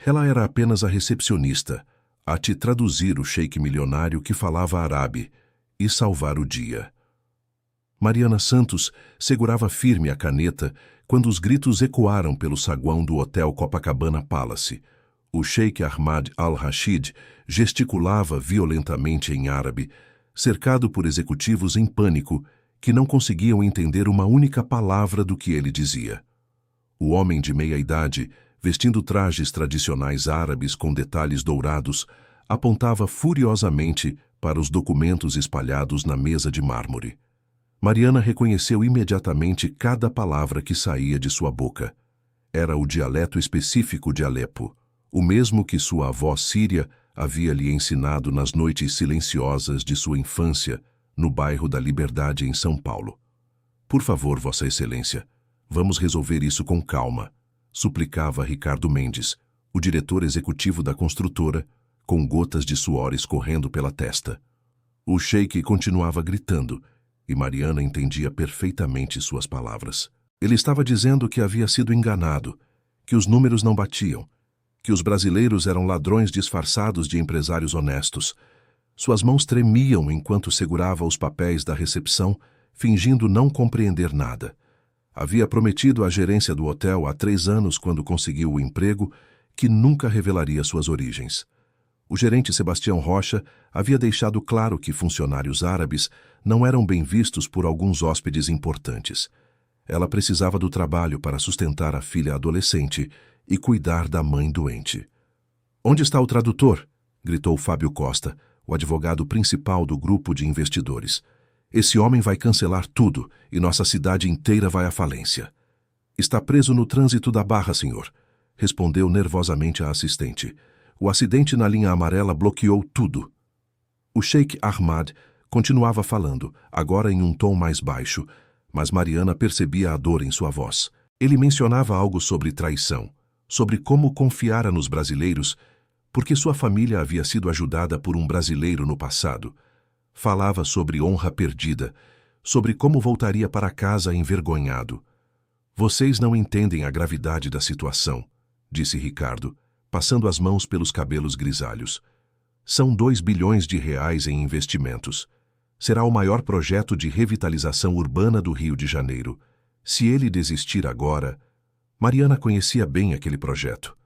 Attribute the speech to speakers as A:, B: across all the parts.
A: Ela era apenas a recepcionista, a te traduzir o sheik milionário que falava árabe e salvar o dia. Mariana Santos segurava firme a caneta quando os gritos ecoaram pelo saguão do Hotel Copacabana Palace. O sheik Ahmad al-Rashid gesticulava violentamente em árabe, cercado por executivos em pânico que não conseguiam entender uma única palavra do que ele dizia. O homem de meia-idade, vestindo trajes tradicionais árabes com detalhes dourados, apontava furiosamente para os documentos espalhados na mesa de mármore. Mariana reconheceu imediatamente cada palavra que saía de sua boca. Era o dialeto específico de Alepo, o mesmo que sua avó síria havia lhe ensinado nas noites silenciosas de sua infância, no bairro da Liberdade, em São Paulo. Por favor, Vossa Excelência, vamos resolver isso com calma, suplicava Ricardo Mendes, o diretor executivo da construtora, com gotas de suor escorrendo pela testa. O sheik continuava gritando, e Mariana entendia perfeitamente suas palavras. Ele estava dizendo que havia sido enganado, que os números não batiam, que os brasileiros eram ladrões disfarçados de empresários honestos. Suas mãos tremiam enquanto segurava os papéis da recepção, fingindo não compreender nada. Havia prometido à gerência do hotel há 3 anos, quando conseguiu o emprego, que nunca revelaria suas origens. O gerente Sebastião Rocha havia deixado claro que funcionários árabes não eram bem vistos por alguns hóspedes importantes. Ela precisava do trabalho para sustentar a filha adolescente e cuidar da mãe doente. "Onde está o tradutor?" gritou Fábio Costa, o advogado principal do grupo de investidores. "Esse homem vai cancelar tudo e nossa cidade inteira vai à falência." "Está preso no trânsito da Barra, senhor", respondeu nervosamente a assistente. "O acidente na linha amarela bloqueou tudo." O sheik Ahmad continuava falando, agora em um tom mais baixo, mas Mariana percebia a dor em sua voz. Ele mencionava algo sobre traição, sobre como confiara nos brasileiros, porque sua família havia sido ajudada por um brasileiro no passado. Falava sobre honra perdida, sobre como voltaria para casa envergonhado. "Vocês não entendem a gravidade da situação", disse Ricardo, passando as mãos pelos cabelos grisalhos. "São 2 bilhões de reais em investimentos. Será o maior projeto de revitalização urbana do Rio de Janeiro. Se ele desistir agora..." Mariana conhecia bem aquele projeto.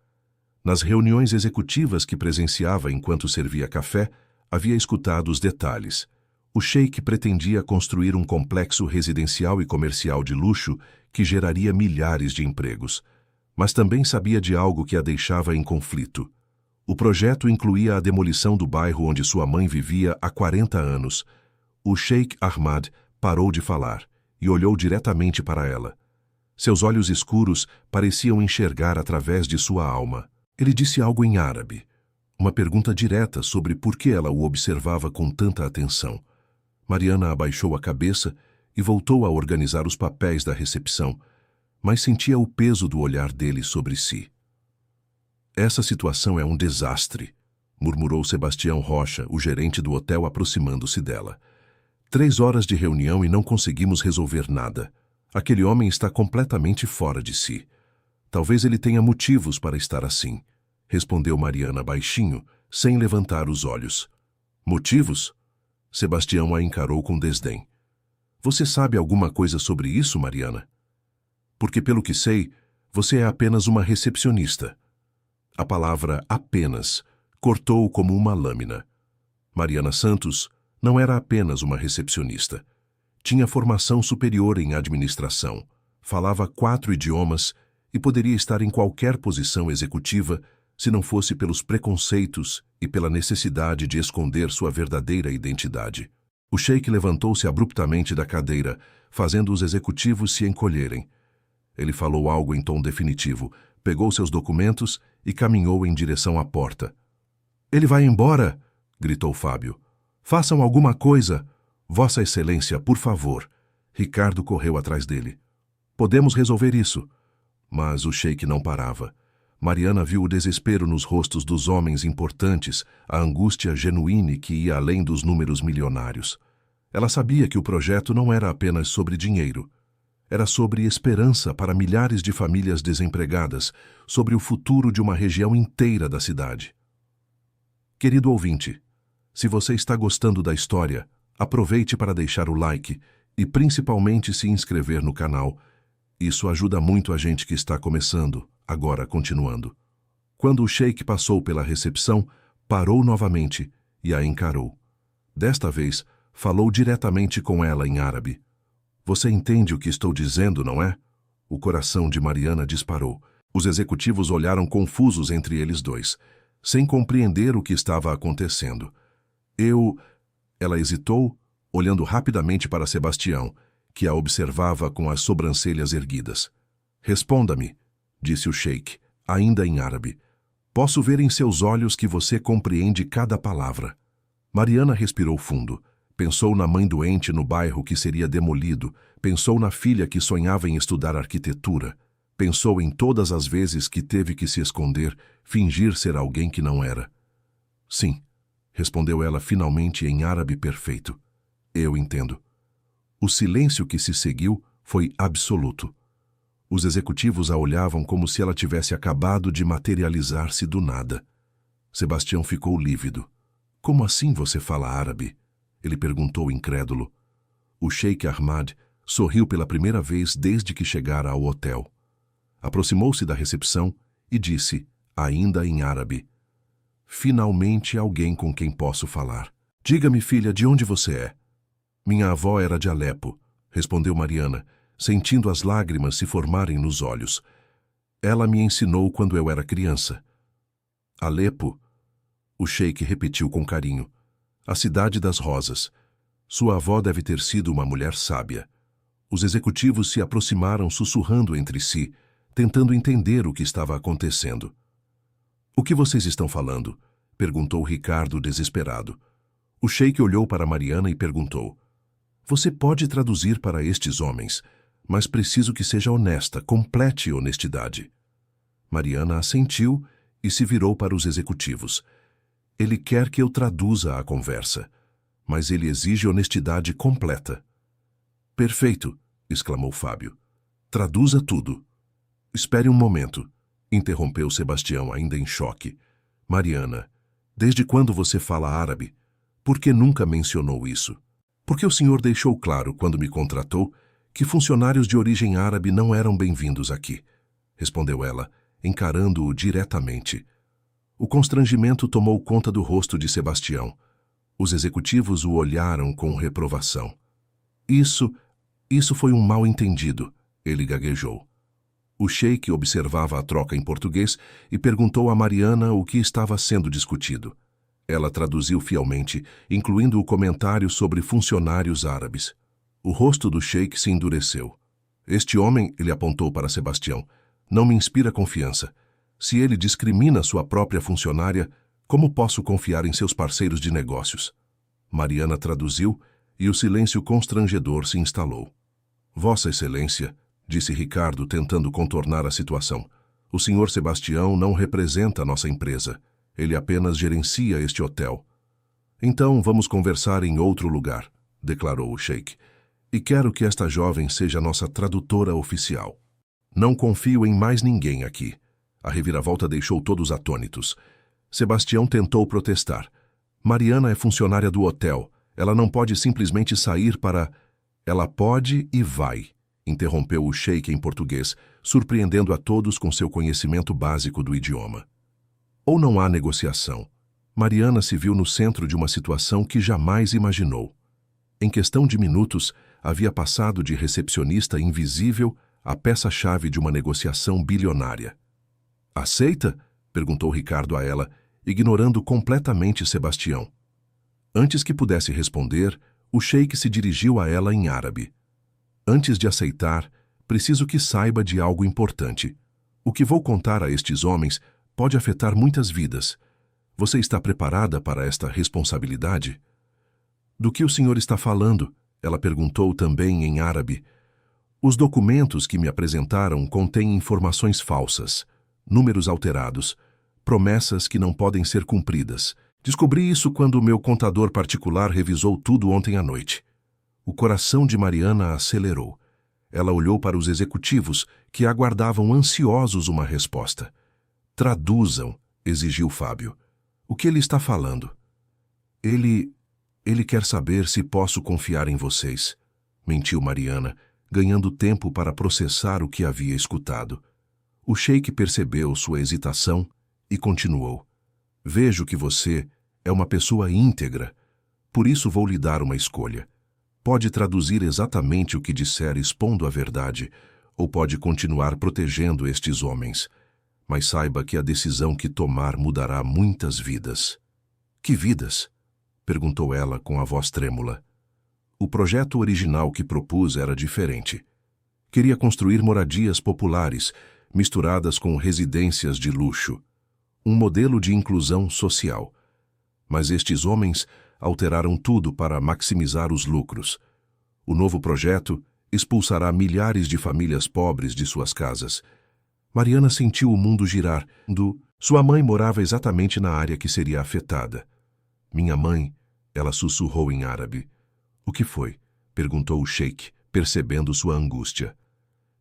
A: Nas reuniões executivas que presenciava enquanto servia café, havia escutado os detalhes. O sheik pretendia construir um complexo residencial e comercial de luxo que geraria milhares de empregos. Mas também sabia de algo que a deixava em conflito. O projeto incluía a demolição do bairro onde sua mãe vivia há 40 anos. O sheik Ahmad parou de falar e olhou diretamente para ela. Seus olhos escuros pareciam enxergar através de sua alma. Ele disse algo em árabe, uma pergunta direta sobre por que ela o observava com tanta atenção. Mariana abaixou a cabeça e voltou a organizar os papéis da recepção, mas sentia o peso do olhar dele sobre si. "Essa situação é um desastre", murmurou Sebastião Rocha, o gerente do hotel, aproximando-se dela. 3 horas de reunião e não conseguimos resolver nada. Aquele homem está completamente fora de si. "Talvez ele tenha motivos para estar assim", respondeu Mariana baixinho, sem levantar os olhos. "Motivos?" Sebastião a encarou com desdém. "Você sabe alguma coisa sobre isso, Mariana? Porque, pelo que sei, você é apenas uma recepcionista." A palavra "apenas" cortou como uma lâmina. Mariana Santos não era apenas uma recepcionista. Tinha formação superior em administração, falava 4 idiomas e poderia estar em qualquer posição executiva se não fosse pelos preconceitos e pela necessidade de esconder sua verdadeira identidade. O sheik levantou-se abruptamente da cadeira, fazendo os executivos se encolherem. Ele falou algo em tom definitivo, pegou seus documentos e caminhou em direção à porta. "Ele vai embora!" gritou Fábio. "Façam alguma coisa! Vossa Excelência, por favor!" Ricardo correu atrás dele. "Podemos resolver isso." Mas o sheik não parava. Mariana viu o desespero nos rostos dos homens importantes, a angústia genuína que ia além dos números milionários. Ela sabia que o projeto não era apenas sobre dinheiro. Era sobre esperança para milhares de famílias desempregadas, sobre o futuro de uma região inteira da cidade. Querido ouvinte, se você está gostando da história, aproveite para deixar o like e principalmente se inscrever no canal. Isso ajuda muito a gente que está começando, agora continuando. Quando o sheik passou pela recepção, parou novamente e a encarou. Desta vez, falou diretamente com ela em árabe. Você entende o que estou dizendo, não é? O coração de Mariana disparou. Os executivos olharam confusos entre eles dois, sem compreender o que estava acontecendo. Ela hesitou, olhando rapidamente para Sebastião, que a observava com as sobrancelhas erguidas. Responda-me, disse o sheik, ainda em árabe. Posso ver em seus olhos que você compreende cada palavra. Mariana respirou fundo. Pensou na mãe doente no bairro que seria demolido, pensou na filha que sonhava em estudar arquitetura, pensou em todas as vezes que teve que se esconder, fingir ser alguém que não era. Sim, respondeu ela finalmente em árabe perfeito. Eu entendo. O silêncio que se seguiu foi absoluto. Os executivos a olhavam como se ela tivesse acabado de materializar-se do nada. Sebastião ficou lívido. Como assim você fala árabe? Ele perguntou incrédulo. O sheik Ahmad sorriu pela primeira vez desde que chegara ao hotel. Aproximou-se da recepção e disse, ainda em árabe, finalmente alguém com quem posso falar. Diga-me, filha, de onde você é? Minha avó era de Alepo, respondeu Mariana, sentindo as lágrimas se formarem nos olhos. Ela me ensinou quando eu era criança. Alepo? O sheik repetiu com carinho. A cidade das rosas. Sua avó deve ter sido uma mulher sábia. Os executivos se aproximaram sussurrando entre si, tentando entender o que estava acontecendo. O que vocês estão falando? Perguntou Ricardo desesperado. O sheik olhou para Mariana e perguntou. Você pode traduzir para estes homens, mas preciso que seja honesta, complete honestidade. Mariana assentiu e se virou para os executivos. Ele quer que eu traduza a conversa, mas ele exige honestidade completa. Perfeito, exclamou Fábio. Traduza tudo. Espere um momento, interrompeu Sebastião, ainda em choque. Mariana, desde quando você fala árabe? Por que nunca mencionou isso? Porque o senhor deixou claro, quando me contratou, que funcionários de origem árabe não eram bem-vindos aqui, respondeu ela, encarando-o diretamente. O constrangimento tomou conta do rosto de Sebastião. Os executivos o olharam com reprovação. Isso foi um mal-entendido, ele gaguejou. O sheik observava a troca em português e perguntou a Mariana o que estava sendo discutido. Ela traduziu fielmente, incluindo o comentário sobre funcionários árabes. O rosto do sheik se endureceu. Este homem, ele apontou para Sebastião, não me inspira confiança. Se ele discrimina sua própria funcionária, como posso confiar em seus parceiros de negócios? Mariana traduziu e o silêncio constrangedor se instalou. Vossa Excelência, disse Ricardo tentando contornar a situação, o senhor Sebastião não representa a nossa empresa. Ele apenas gerencia este hotel. Então vamos conversar em outro lugar, declarou o sheik. E quero que esta jovem seja nossa tradutora oficial. Não confio em mais ninguém aqui. A reviravolta deixou todos atônitos. Sebastião tentou protestar. Mariana é funcionária do hotel. Ela não pode simplesmente sair para... Ela pode e vai, interrompeu o sheik em português, surpreendendo a todos com seu conhecimento básico do idioma. Ou não há negociação. Mariana se viu no centro de uma situação que jamais imaginou. Em questão de minutos, havia passado de recepcionista invisível a peça-chave de uma negociação bilionária. Aceita? Perguntou Ricardo a ela, ignorando completamente Sebastião. Antes que pudesse responder, o sheik se dirigiu a ela em árabe. Antes de aceitar, preciso que saiba de algo importante. O que vou contar a estes homens pode afetar muitas vidas. Você está preparada para esta responsabilidade? Do que o senhor está falando? Ela perguntou também em árabe. Os documentos que me apresentaram contêm informações falsas, números alterados, promessas que não podem ser cumpridas. Descobri isso quando o meu contador particular revisou tudo ontem à noite. O coração de Mariana acelerou. Ela olhou para os executivos, que aguardavam ansiosos uma resposta. Traduzam, exigiu Fábio. O que ele está falando? Ele quer saber se posso confiar em vocês, mentiu Mariana, ganhando tempo para processar o que havia escutado. O sheik percebeu sua hesitação e continuou. Vejo que você é uma pessoa íntegra, por isso vou lhe dar uma escolha. Pode traduzir exatamente o que disser expondo a verdade, ou pode continuar protegendo estes homens. Mas saiba que a decisão que tomar mudará muitas vidas. Que vidas? Perguntou ela com a voz trêmula. O projeto original que propus era diferente. Queria construir moradias populares, misturadas com residências de luxo. Um modelo de inclusão social. Mas estes homens alteraram tudo para maximizar os lucros. O novo projeto expulsará milhares de famílias pobres de suas casas. Mariana sentiu o mundo girar. Sua mãe morava exatamente na área que seria afetada. Minha mãe, ela sussurrou em árabe. O que foi? Perguntou o sheik, percebendo sua angústia.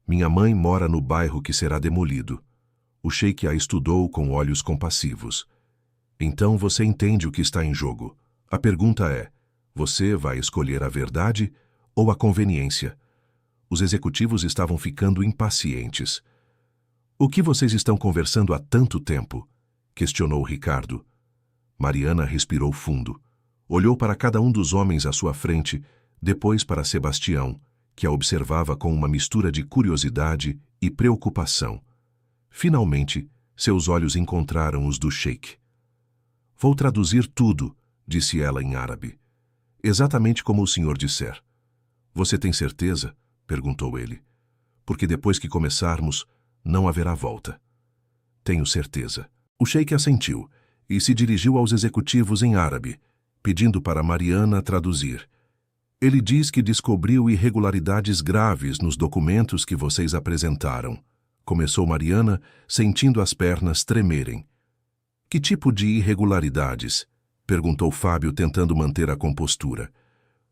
A: Minha mãe mora no bairro que será demolido. O sheik a estudou com olhos compassivos. Então você entende o que está em jogo. A pergunta é, você vai escolher a verdade ou a conveniência? Os executivos estavam ficando impacientes. O que vocês estão conversando há tanto tempo? Questionou Ricardo. Mariana respirou fundo. Olhou para cada um dos homens à sua frente, depois para Sebastião, que a observava com uma mistura de curiosidade e preocupação. Finalmente, seus olhos encontraram os do sheik. Vou traduzir tudo, disse ela em árabe. Exatamente como o senhor disser. Você tem certeza? Perguntou ele. Porque depois que começarmos, não haverá volta. Tenho certeza. O sheik assentiu e se dirigiu aos executivos em árabe, pedindo para Mariana traduzir. Ele diz que descobriu irregularidades graves nos documentos que vocês apresentaram. Começou Mariana, sentindo as pernas tremerem. Que tipo de irregularidades? Perguntou Fábio, tentando manter a compostura.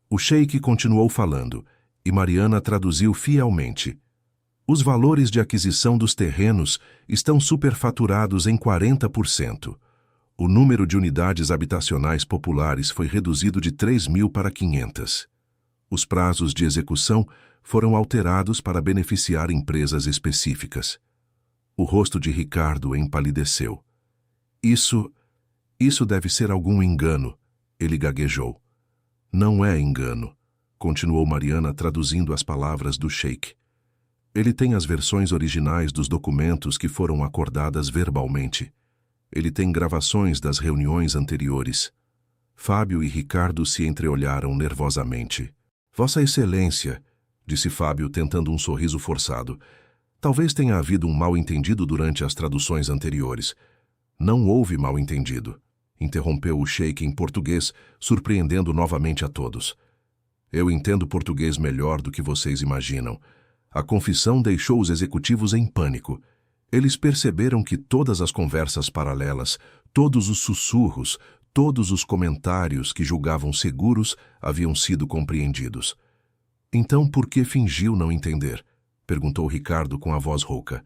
A: O sheik continuou falando, e Mariana traduziu fielmente. Os valores de aquisição dos terrenos estão superfaturados em 40%. O número de unidades habitacionais populares foi reduzido de 3.000 para 500. Os prazos de execução foram alterados para beneficiar empresas específicas. O rosto de Ricardo empalideceu. Isso deve ser algum engano, ele gaguejou. Não é engano, continuou Mariana traduzindo as palavras do sheik. Ele tem as versões originais dos documentos que foram acordadas verbalmente. Ele tem gravações das reuniões anteriores. Fábio e Ricardo se entreolharam nervosamente. Vossa Excelência, disse Fábio tentando um sorriso forçado. Talvez tenha havido um mal-entendido durante as traduções anteriores. Não houve mal-entendido, interrompeu o sheik em português, surpreendendo novamente a todos. Eu entendo português melhor do que vocês imaginam. A confissão deixou os executivos em pânico. Eles perceberam que todas as conversas paralelas, todos os sussurros, todos os comentários que julgavam seguros haviam sido compreendidos. Então por que fingiu não entender? Perguntou Ricardo com a voz rouca.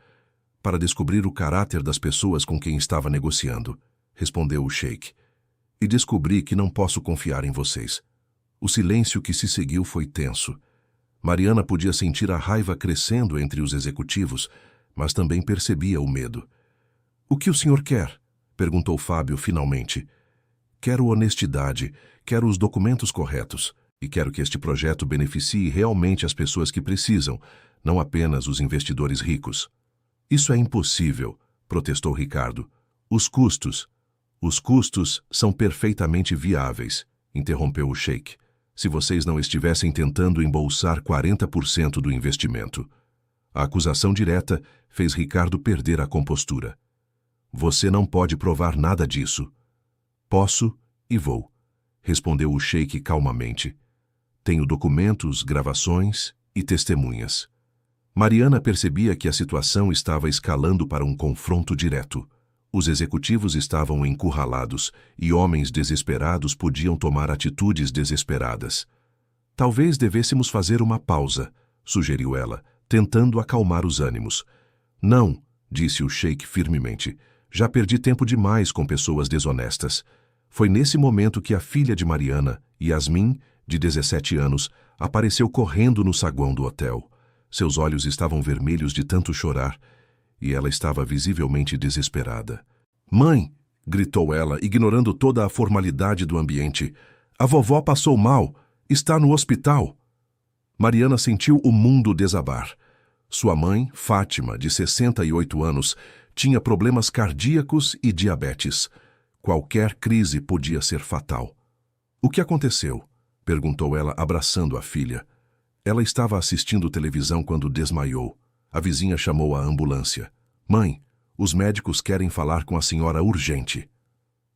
A: Para descobrir o caráter das pessoas com quem estava negociando, respondeu o sheik. E descobri que não posso confiar em vocês. O silêncio que se seguiu foi tenso. Mariana podia sentir a raiva crescendo entre os executivos, mas também percebia o medo. O que o senhor quer? Perguntou Fábio finalmente. Quero honestidade, quero os documentos corretos, e quero que este projeto beneficie realmente as pessoas que precisam, não apenas os investidores ricos. Isso é impossível, protestou Ricardo. Os custos são perfeitamente viáveis, interrompeu o sheik, se vocês não estivessem tentando embolsar 40% do investimento. A acusação direta fez Ricardo perder a compostura. Você não pode provar nada disso. Posso e vou, respondeu o sheik calmamente. Tenho documentos, gravações e testemunhas. Mariana percebia que a situação estava escalando para um confronto direto. Os executivos estavam encurralados e homens desesperados podiam tomar atitudes desesperadas. Talvez devêssemos fazer uma pausa, sugeriu ela, tentando acalmar os ânimos. Não, disse o sheik firmemente. Já perdi tempo demais com pessoas desonestas. Foi nesse momento que a filha de Mariana, Yasmin, de 17 anos, apareceu correndo no saguão do hotel. Seus olhos estavam vermelhos de tanto chorar, e ela estava visivelmente desesperada. Mãe! Gritou ela, ignorando toda a formalidade do ambiente. A vovó passou mal. Está no hospital. Mariana sentiu o mundo desabar. Sua mãe, Fátima, de 68 anos, tinha problemas cardíacos e diabetes. Qualquer crise podia ser fatal. O que aconteceu? Perguntou ela, abraçando a filha. Ela estava assistindo televisão quando desmaiou. A vizinha chamou a ambulância. Mãe, os médicos querem falar com a senhora urgente.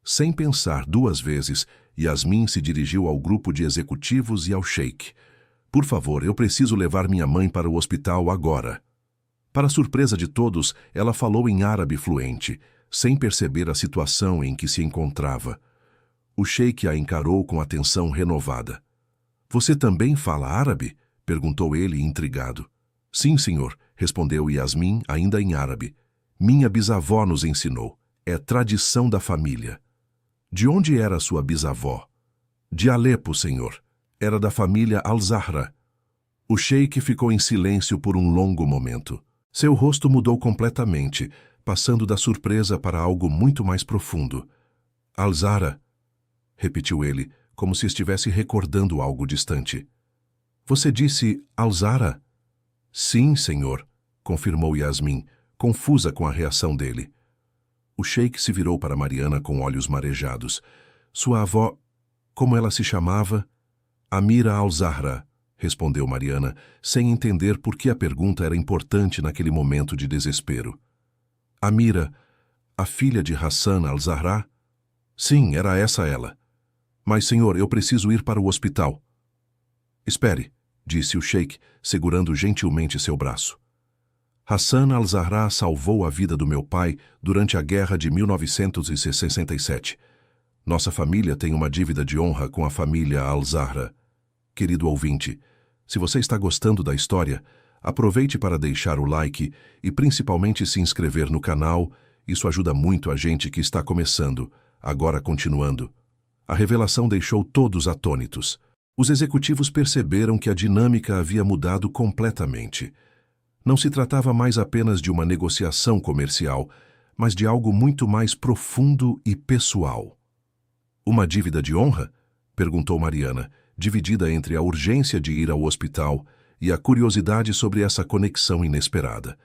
A: Sem pensar duas vezes, Yasmin se dirigiu ao grupo de executivos e ao sheik. Por favor, eu preciso levar minha mãe para o hospital agora. Para surpresa de todos, ela falou em árabe fluente, sem perceber a situação em que se encontrava. O sheik a encarou com atenção renovada. Você também fala árabe? Perguntou ele, intrigado. Sim, senhor, respondeu Yasmin, ainda em árabe. Minha bisavó nos ensinou. É tradição da família. De onde era sua bisavó? De Alepo, senhor. Era da família Al-Zahra. O sheik ficou em silêncio por um longo momento. Seu rosto mudou completamente, passando da surpresa para algo muito mais profundo. Al-Zahra, repetiu ele, como se estivesse recordando algo distante. Você disse Al-Zahra? Sim, senhor, confirmou Yasmin, confusa com a reação dele. O sheik se virou para Mariana com olhos marejados. Sua avó, como ela se chamava? Amira Al-Zahra, respondeu Mariana, sem entender por que a pergunta era importante naquele momento de desespero. Amira, a filha de Hassan Al-Zahra? Sim, era essa ela. Mas, senhor, eu preciso ir para o hospital. Espere, disse o sheik, segurando gentilmente seu braço. Hassan Al-Zahra salvou a vida do meu pai durante a guerra de 1967. Nossa família tem uma dívida de honra com a família Al-Zahra. Querido ouvinte, se você está gostando da história, aproveite para deixar o like e principalmente se inscrever no canal. Isso ajuda muito a gente que está começando. Agora continuando. A revelação deixou todos atônitos. Os executivos perceberam que a dinâmica havia mudado completamente. Não se tratava mais apenas de uma negociação comercial, mas de algo muito mais profundo e pessoal. Uma dívida de honra? Perguntou Mariana, dividida entre a urgência de ir ao hospital e a curiosidade sobre essa conexão inesperada.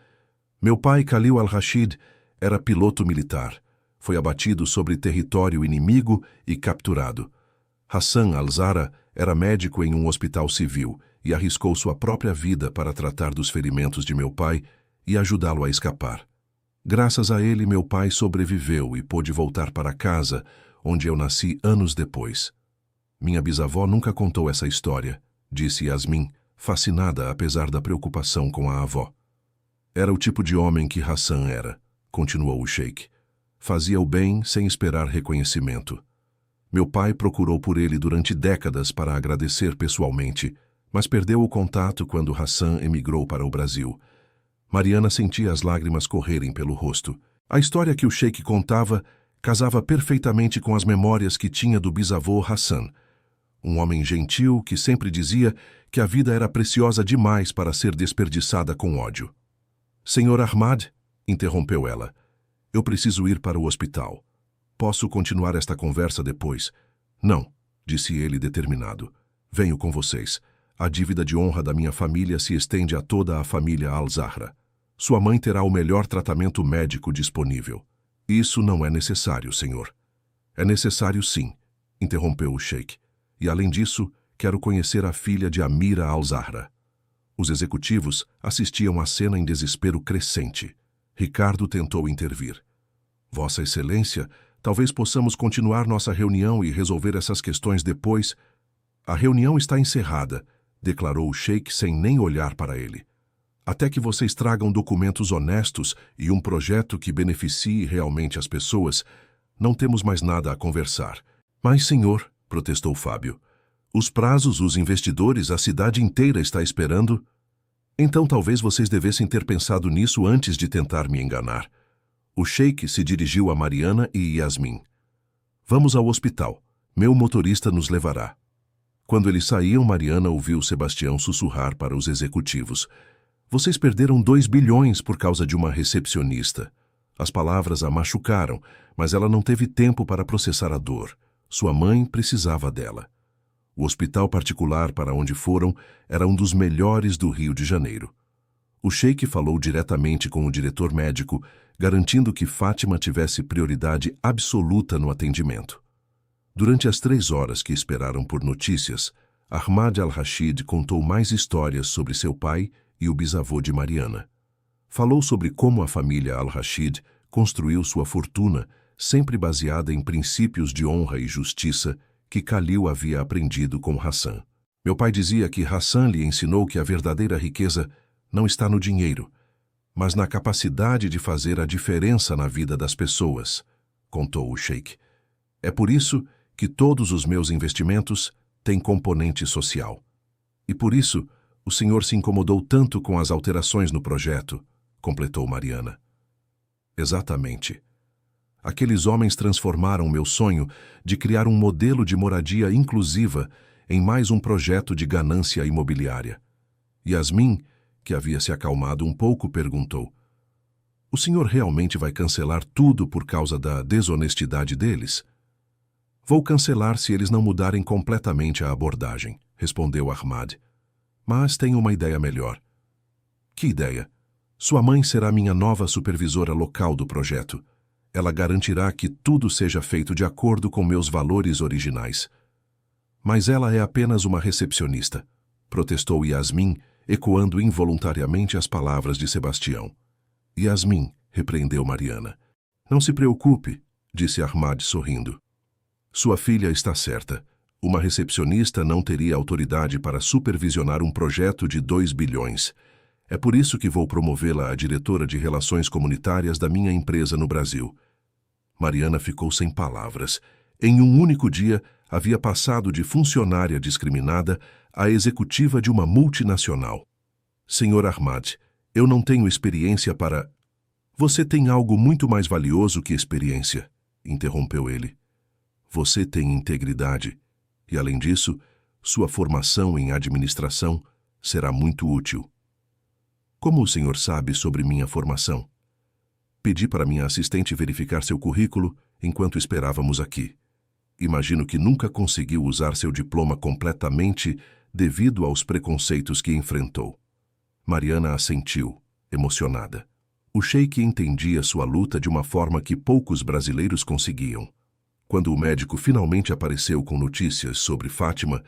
A: Meu pai, Khalil al-Rashid, era piloto militar. Foi abatido sobre território inimigo e capturado. Hassan Al-Zahra era médico em um hospital civil e arriscou sua própria vida para tratar dos ferimentos de meu pai e ajudá-lo a escapar. Graças a ele, meu pai sobreviveu e pôde voltar para casa, onde eu nasci anos depois. Minha bisavó nunca contou essa história, disse Yasmin, fascinada apesar da preocupação com a avó. Era o tipo de homem que Hassan era, continuou o sheik. Fazia o bem sem esperar reconhecimento. Meu pai procurou por ele durante décadas para agradecer pessoalmente, mas perdeu o contato quando Hassan emigrou para o Brasil. Mariana sentia as lágrimas correrem pelo rosto. A história que o sheik contava casava perfeitamente com as memórias que tinha do bisavô Hassan, um homem gentil que sempre dizia que a vida era preciosa demais para ser desperdiçada com ódio. Senhor Ahmad, interrompeu ela, eu preciso ir para o hospital. Posso continuar esta conversa depois? Não, disse ele determinado. Venho com vocês. A dívida de honra da minha família se estende a toda a família Al-Zahra. Sua mãe terá o melhor tratamento médico disponível. Isso não é necessário, senhor. É necessário sim, interrompeu o sheik. E além disso, quero conhecer a filha de Amira Al-Zahra. Os executivos assistiam à cena em desespero crescente. Ricardo tentou intervir. Vossa Excelência, talvez possamos continuar nossa reunião e resolver essas questões depois. A reunião está encerrada, declarou o sheik sem nem olhar para ele. Até que vocês tragam documentos honestos e um projeto que beneficie realmente as pessoas, não temos mais nada a conversar. Mas, senhor, protestou Fábio, os prazos, os investidores, a cidade inteira está esperando. Então talvez vocês devessem ter pensado nisso antes de tentar me enganar. O sheik se dirigiu a Mariana e Yasmin. Vamos ao hospital. Meu motorista nos levará. Quando eles saíam, Mariana ouviu Sebastião sussurrar para os executivos. Vocês perderam 2 bilhões por causa de uma recepcionista. As palavras a machucaram, mas ela não teve tempo para processar a dor. Sua mãe precisava dela. O hospital particular para onde foram era um dos melhores do Rio de Janeiro. O sheik falou diretamente com o diretor médico, garantindo que Fátima tivesse prioridade absoluta no atendimento. Durante as 3 horas que esperaram por notícias, Ahmad Al-Rashid contou mais histórias sobre seu pai e o bisavô de Mariana. Falou sobre como a família Al-Rashid construiu sua fortuna, sempre baseada em princípios de honra e justiça que Khalil havia aprendido com Hassan. Meu pai dizia que Hassan lhe ensinou que a verdadeira riqueza não está no dinheiro, mas na capacidade de fazer a diferença na vida das pessoas, contou o sheik. É por isso que todos os meus investimentos têm componente social. E por isso, o senhor se incomodou tanto com as alterações no projeto, completou Mariana. Exatamente. Aqueles homens transformaram meu sonho de criar um modelo de moradia inclusiva em mais um projeto de ganância imobiliária. Yasmin, que havia se acalmado um pouco, perguntou: o senhor realmente vai cancelar tudo por causa da desonestidade deles? Vou cancelar se eles não mudarem completamente a abordagem, respondeu Ahmad. Mas tenho uma ideia melhor. Que ideia? Sua mãe será minha nova supervisora local do projeto. Ela garantirá que tudo seja feito de acordo com meus valores originais. Mas ela é apenas uma recepcionista, protestou Yasmin, ecoando involuntariamente as palavras de Sebastião. Yasmin, repreendeu Mariana. Não se preocupe, disse Ahmad sorrindo. Sua filha está certa. Uma recepcionista não teria autoridade para supervisionar um projeto de 2 bilhões. É por isso que vou promovê-la a diretora de relações comunitárias da minha empresa no Brasil. Mariana ficou sem palavras. Em um único dia, havia passado de funcionária discriminada a executiva de uma multinacional. Senhor Ahmad, eu não tenho experiência para... Você tem algo muito mais valioso que experiência, interrompeu ele. Você tem integridade. E, além disso, sua formação em administração será muito útil. Como o senhor sabe sobre minha formação? Pedi para minha assistente verificar seu currículo enquanto esperávamos aqui. Imagino que nunca conseguiu usar seu diploma completamente devido aos preconceitos que enfrentou. Mariana assentiu, emocionada. O sheik entendia sua luta de uma forma que poucos brasileiros conseguiam. Quando o médico finalmente apareceu com notícias sobre Fátima,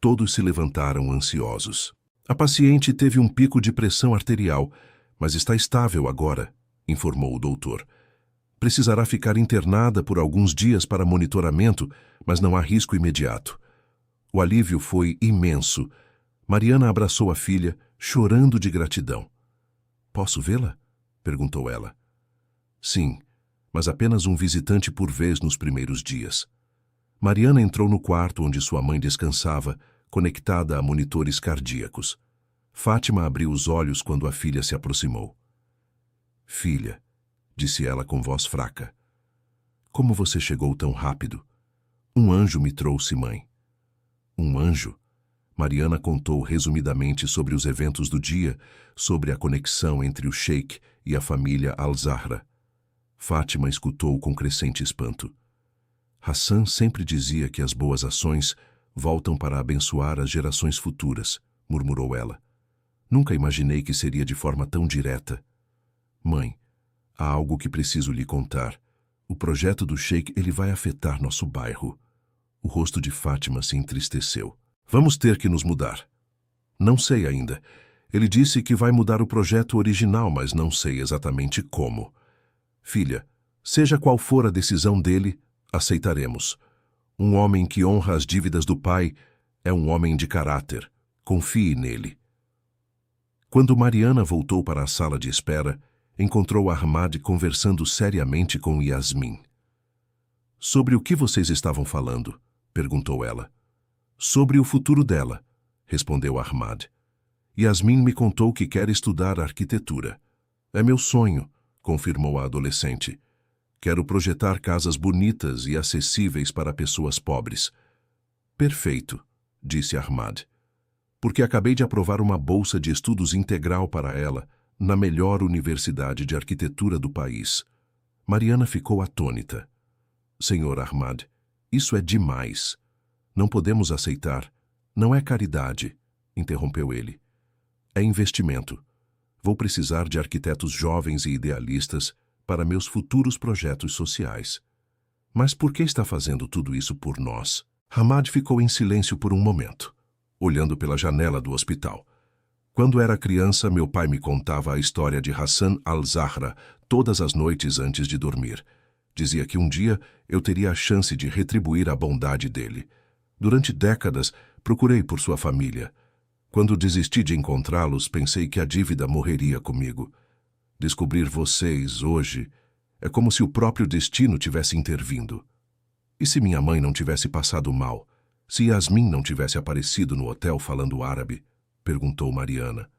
A: todos se levantaram ansiosos. A paciente teve um pico de pressão arterial, mas está estável agora, informou o doutor. Precisará ficar internada por alguns dias para monitoramento, mas não há risco imediato. O alívio foi imenso. Mariana abraçou a filha, chorando de gratidão. Posso vê-la? Perguntou ela. Sim, mas apenas um visitante por vez nos primeiros dias. Mariana entrou no quarto onde sua mãe descansava, conectada a monitores cardíacos. Fátima abriu os olhos quando a filha se aproximou. Filha, disse ela com voz fraca. Como você chegou tão rápido? Um anjo me trouxe, mãe. Um anjo? Mariana contou resumidamente sobre os eventos do dia, sobre a conexão entre o sheik e a família Al-Zahra. Fátima escutou com crescente espanto. Hassan sempre dizia que as boas ações voltam para abençoar as gerações futuras, murmurou ela. Nunca imaginei que seria de forma tão direta. Mãe, há algo que preciso lhe contar. O projeto do sheik, ele vai afetar nosso bairro. O rosto de Fátima se entristeceu. Vamos ter que nos mudar. Não sei ainda. Ele disse que vai mudar o projeto original, mas não sei exatamente como. Filha, seja qual for a decisão dele, aceitaremos. Um homem que honra as dívidas do pai é um homem de caráter. Confie nele. Quando Mariana voltou para a sala de espera, encontrou Ahmad conversando seriamente com Yasmin. Sobre o que vocês estavam falando? Perguntou ela. Sobre o futuro dela, respondeu Ahmad. Yasmin me contou que quer estudar arquitetura. É meu sonho, confirmou a adolescente. Quero projetar casas bonitas e acessíveis para pessoas pobres. Perfeito, disse Ahmad. Porque acabei de aprovar uma bolsa de estudos integral para ela na melhor universidade de arquitetura do país. Mariana ficou atônita. Senhor Ahmad, isso é demais. Não podemos aceitar. Não é caridade, interrompeu ele. É investimento. Vou precisar de arquitetos jovens e idealistas para meus futuros projetos sociais. Mas por que está fazendo tudo isso por nós? Ahmad ficou em silêncio por um momento, olhando pela janela do hospital. Quando era criança, meu pai me contava a história de Hassan al-Zahra todas as noites antes de dormir. Dizia que um dia eu teria a chance de retribuir a bondade dele. Durante décadas, procurei por sua família. Quando desisti de encontrá-los, pensei que a dívida morreria comigo. Descobrir vocês hoje é como se o próprio destino tivesse intervindo. E se minha mãe não tivesse passado mal? Se Yasmin não tivesse aparecido no hotel falando árabe? Perguntou Mariana.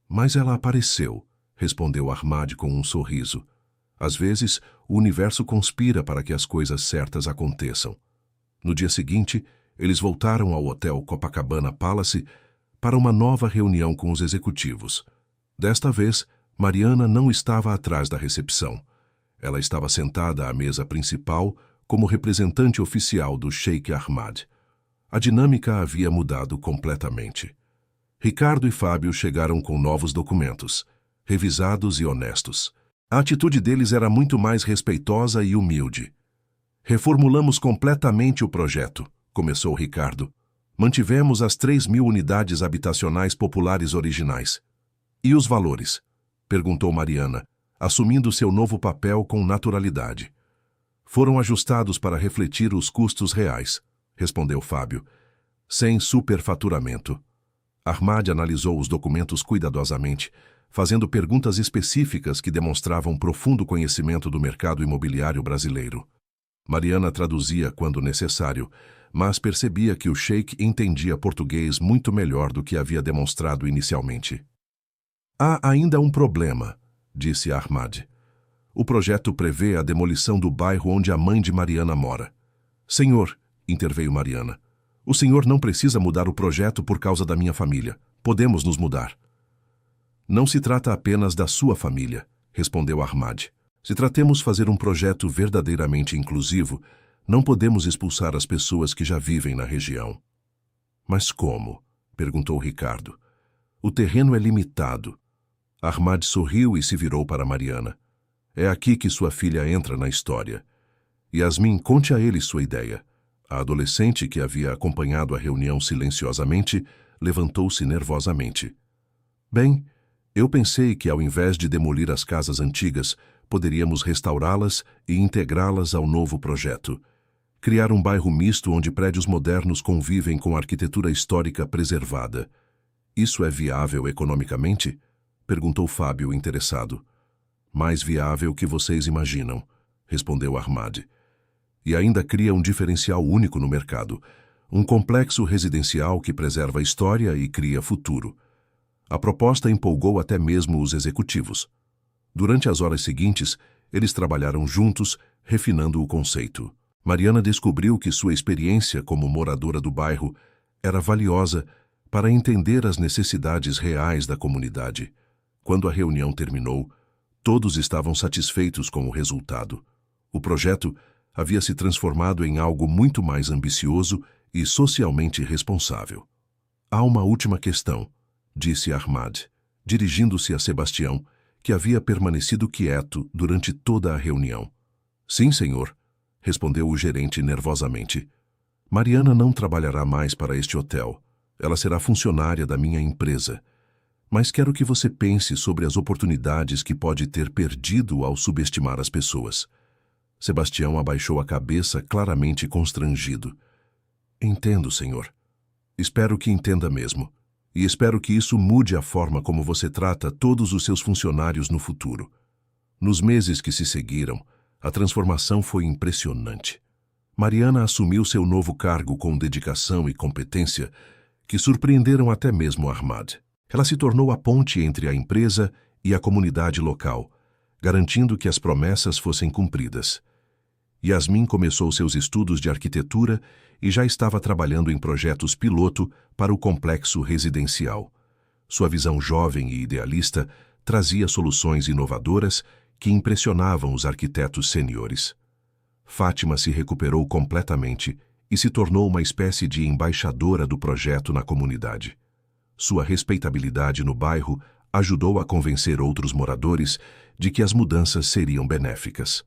A: Mas ela apareceu, respondeu Ahmad com um sorriso. Às vezes, o universo conspira para que as coisas certas aconteçam. No dia seguinte, eles voltaram ao hotel Copacabana Palace para uma nova reunião com os executivos. Desta vez, Mariana não estava atrás da recepção. Ela estava sentada à mesa principal como representante oficial do Sheikh Ahmad. A dinâmica havia mudado completamente. Ricardo e Fábio chegaram com novos documentos, revisados e honestos. A atitude deles era muito mais respeitosa e humilde. Reformulamos completamente o projeto, começou Ricardo. Mantivemos as 3.000 unidades habitacionais populares originais. E os valores? Perguntou Mariana, assumindo seu novo papel com naturalidade. Foram ajustados para refletir os custos reais, respondeu Fábio, sem superfaturamento. Ahmad analisou os documentos cuidadosamente, fazendo perguntas específicas que demonstravam profundo conhecimento do mercado imobiliário brasileiro. Mariana traduzia quando necessário, mas percebia que o sheik entendia português muito melhor do que havia demonstrado inicialmente. Há ainda um problema, disse Ahmad. O projeto prevê a demolição do bairro onde a mãe de Mariana mora. Senhor, interveio Mariana, o senhor não precisa mudar o projeto por causa da minha família. Podemos nos mudar. Não se trata apenas da sua família, respondeu Ahmad. Se tratemos fazer um projeto verdadeiramente inclusivo, não podemos expulsar as pessoas que já vivem na região. Mas como? Perguntou Ricardo. O terreno é limitado. Ahmad sorriu e se virou para Mariana. É aqui que sua filha entra na história. Yasmin, conte a ele sua ideia. A adolescente, que havia acompanhado a reunião silenciosamente, levantou-se nervosamente. Bem, eu pensei que ao invés de demolir as casas antigas, poderíamos restaurá-las e integrá-las ao novo projeto. Criar um bairro misto onde prédios modernos convivem com a arquitetura histórica preservada. Isso é viável economicamente? Perguntou Fábio, interessado. Mais viável que vocês imaginam, respondeu Ahmad. E ainda cria um diferencial único no mercado, um complexo residencial que preserva a história e cria futuro. A proposta empolgou até mesmo os executivos. Durante as horas seguintes, eles trabalharam juntos, refinando o conceito. Mariana descobriu que sua experiência como moradora do bairro era valiosa para entender as necessidades reais da comunidade. Quando a reunião terminou, todos estavam satisfeitos com o resultado. O projeto havia se transformado em algo muito mais ambicioso e socialmente responsável. Há uma última questão, disse Ahmad, dirigindo-se a Sebastião, que havia permanecido quieto durante toda a reunião. Sim, senhor, respondeu o gerente nervosamente. Mariana não trabalhará mais para este hotel. Ela será funcionária da minha empresa. Mas quero que você pense sobre as oportunidades que pode ter perdido ao subestimar as pessoas. Sebastião abaixou a cabeça, claramente constrangido. Entendo, senhor. Espero que entenda mesmo. E espero que isso mude a forma como você trata todos os seus funcionários no futuro. Nos meses que se seguiram, a transformação foi impressionante. Mariana assumiu seu novo cargo com dedicação e competência que surpreenderam até mesmo Ahmad. Ela se tornou a ponte entre a empresa e a comunidade local, garantindo que as promessas fossem cumpridas. Yasmin começou seus estudos de arquitetura e já estava trabalhando em projetos piloto para o complexo residencial. Sua visão jovem e idealista trazia soluções inovadoras que impressionavam os arquitetos sêniores. Fátima se recuperou completamente e se tornou uma espécie de embaixadora do projeto na comunidade. Sua respeitabilidade no bairro ajudou a convencer outros moradores de que as mudanças seriam benéficas.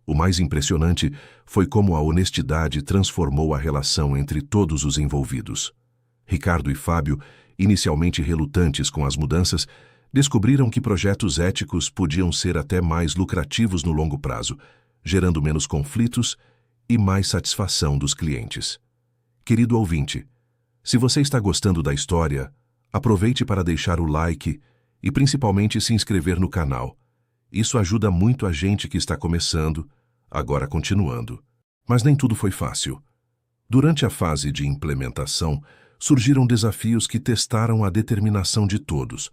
A: O mais impressionante foi como a honestidade transformou a relação entre todos os envolvidos. Ricardo e Fábio, inicialmente relutantes com as mudanças, descobriram que projetos éticos podiam ser até mais lucrativos no longo prazo, gerando menos conflitos e mais satisfação dos clientes. Querido ouvinte, se você está gostando da história, aproveite para deixar o like e principalmente se inscrever no canal. Isso ajuda muito a gente que está começando, agora continuando. Mas nem tudo foi fácil. Durante a fase de implementação, surgiram desafios que testaram a determinação de todos.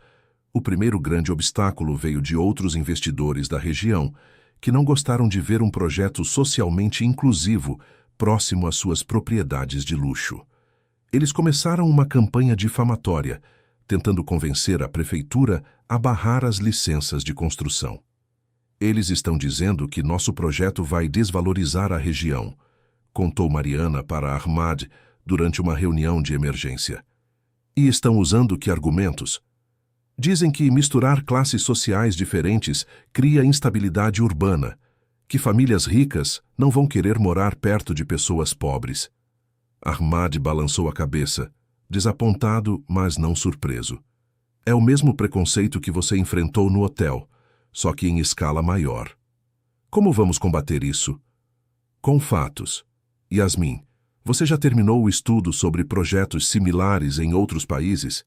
A: O primeiro grande obstáculo veio de outros investidores da região, que não gostaram de ver um projeto socialmente inclusivo próximo às suas propriedades de luxo. Eles começaram uma campanha difamatória, tentando convencer a prefeitura a barrar as licenças de construção. Eles estão dizendo que nosso projeto vai desvalorizar a região, contou Mariana para Ahmad durante uma reunião de emergência. E estão usando que argumentos? Dizem que misturar classes sociais diferentes cria instabilidade urbana, que famílias ricas não vão querer morar perto de pessoas pobres. Ahmad balançou a cabeça, desapontado, mas não surpreso. É o mesmo preconceito que você enfrentou no hotel, só que em escala maior. Como vamos combater isso? Com fatos. Yasmin, você já terminou o estudo sobre projetos similares em outros países?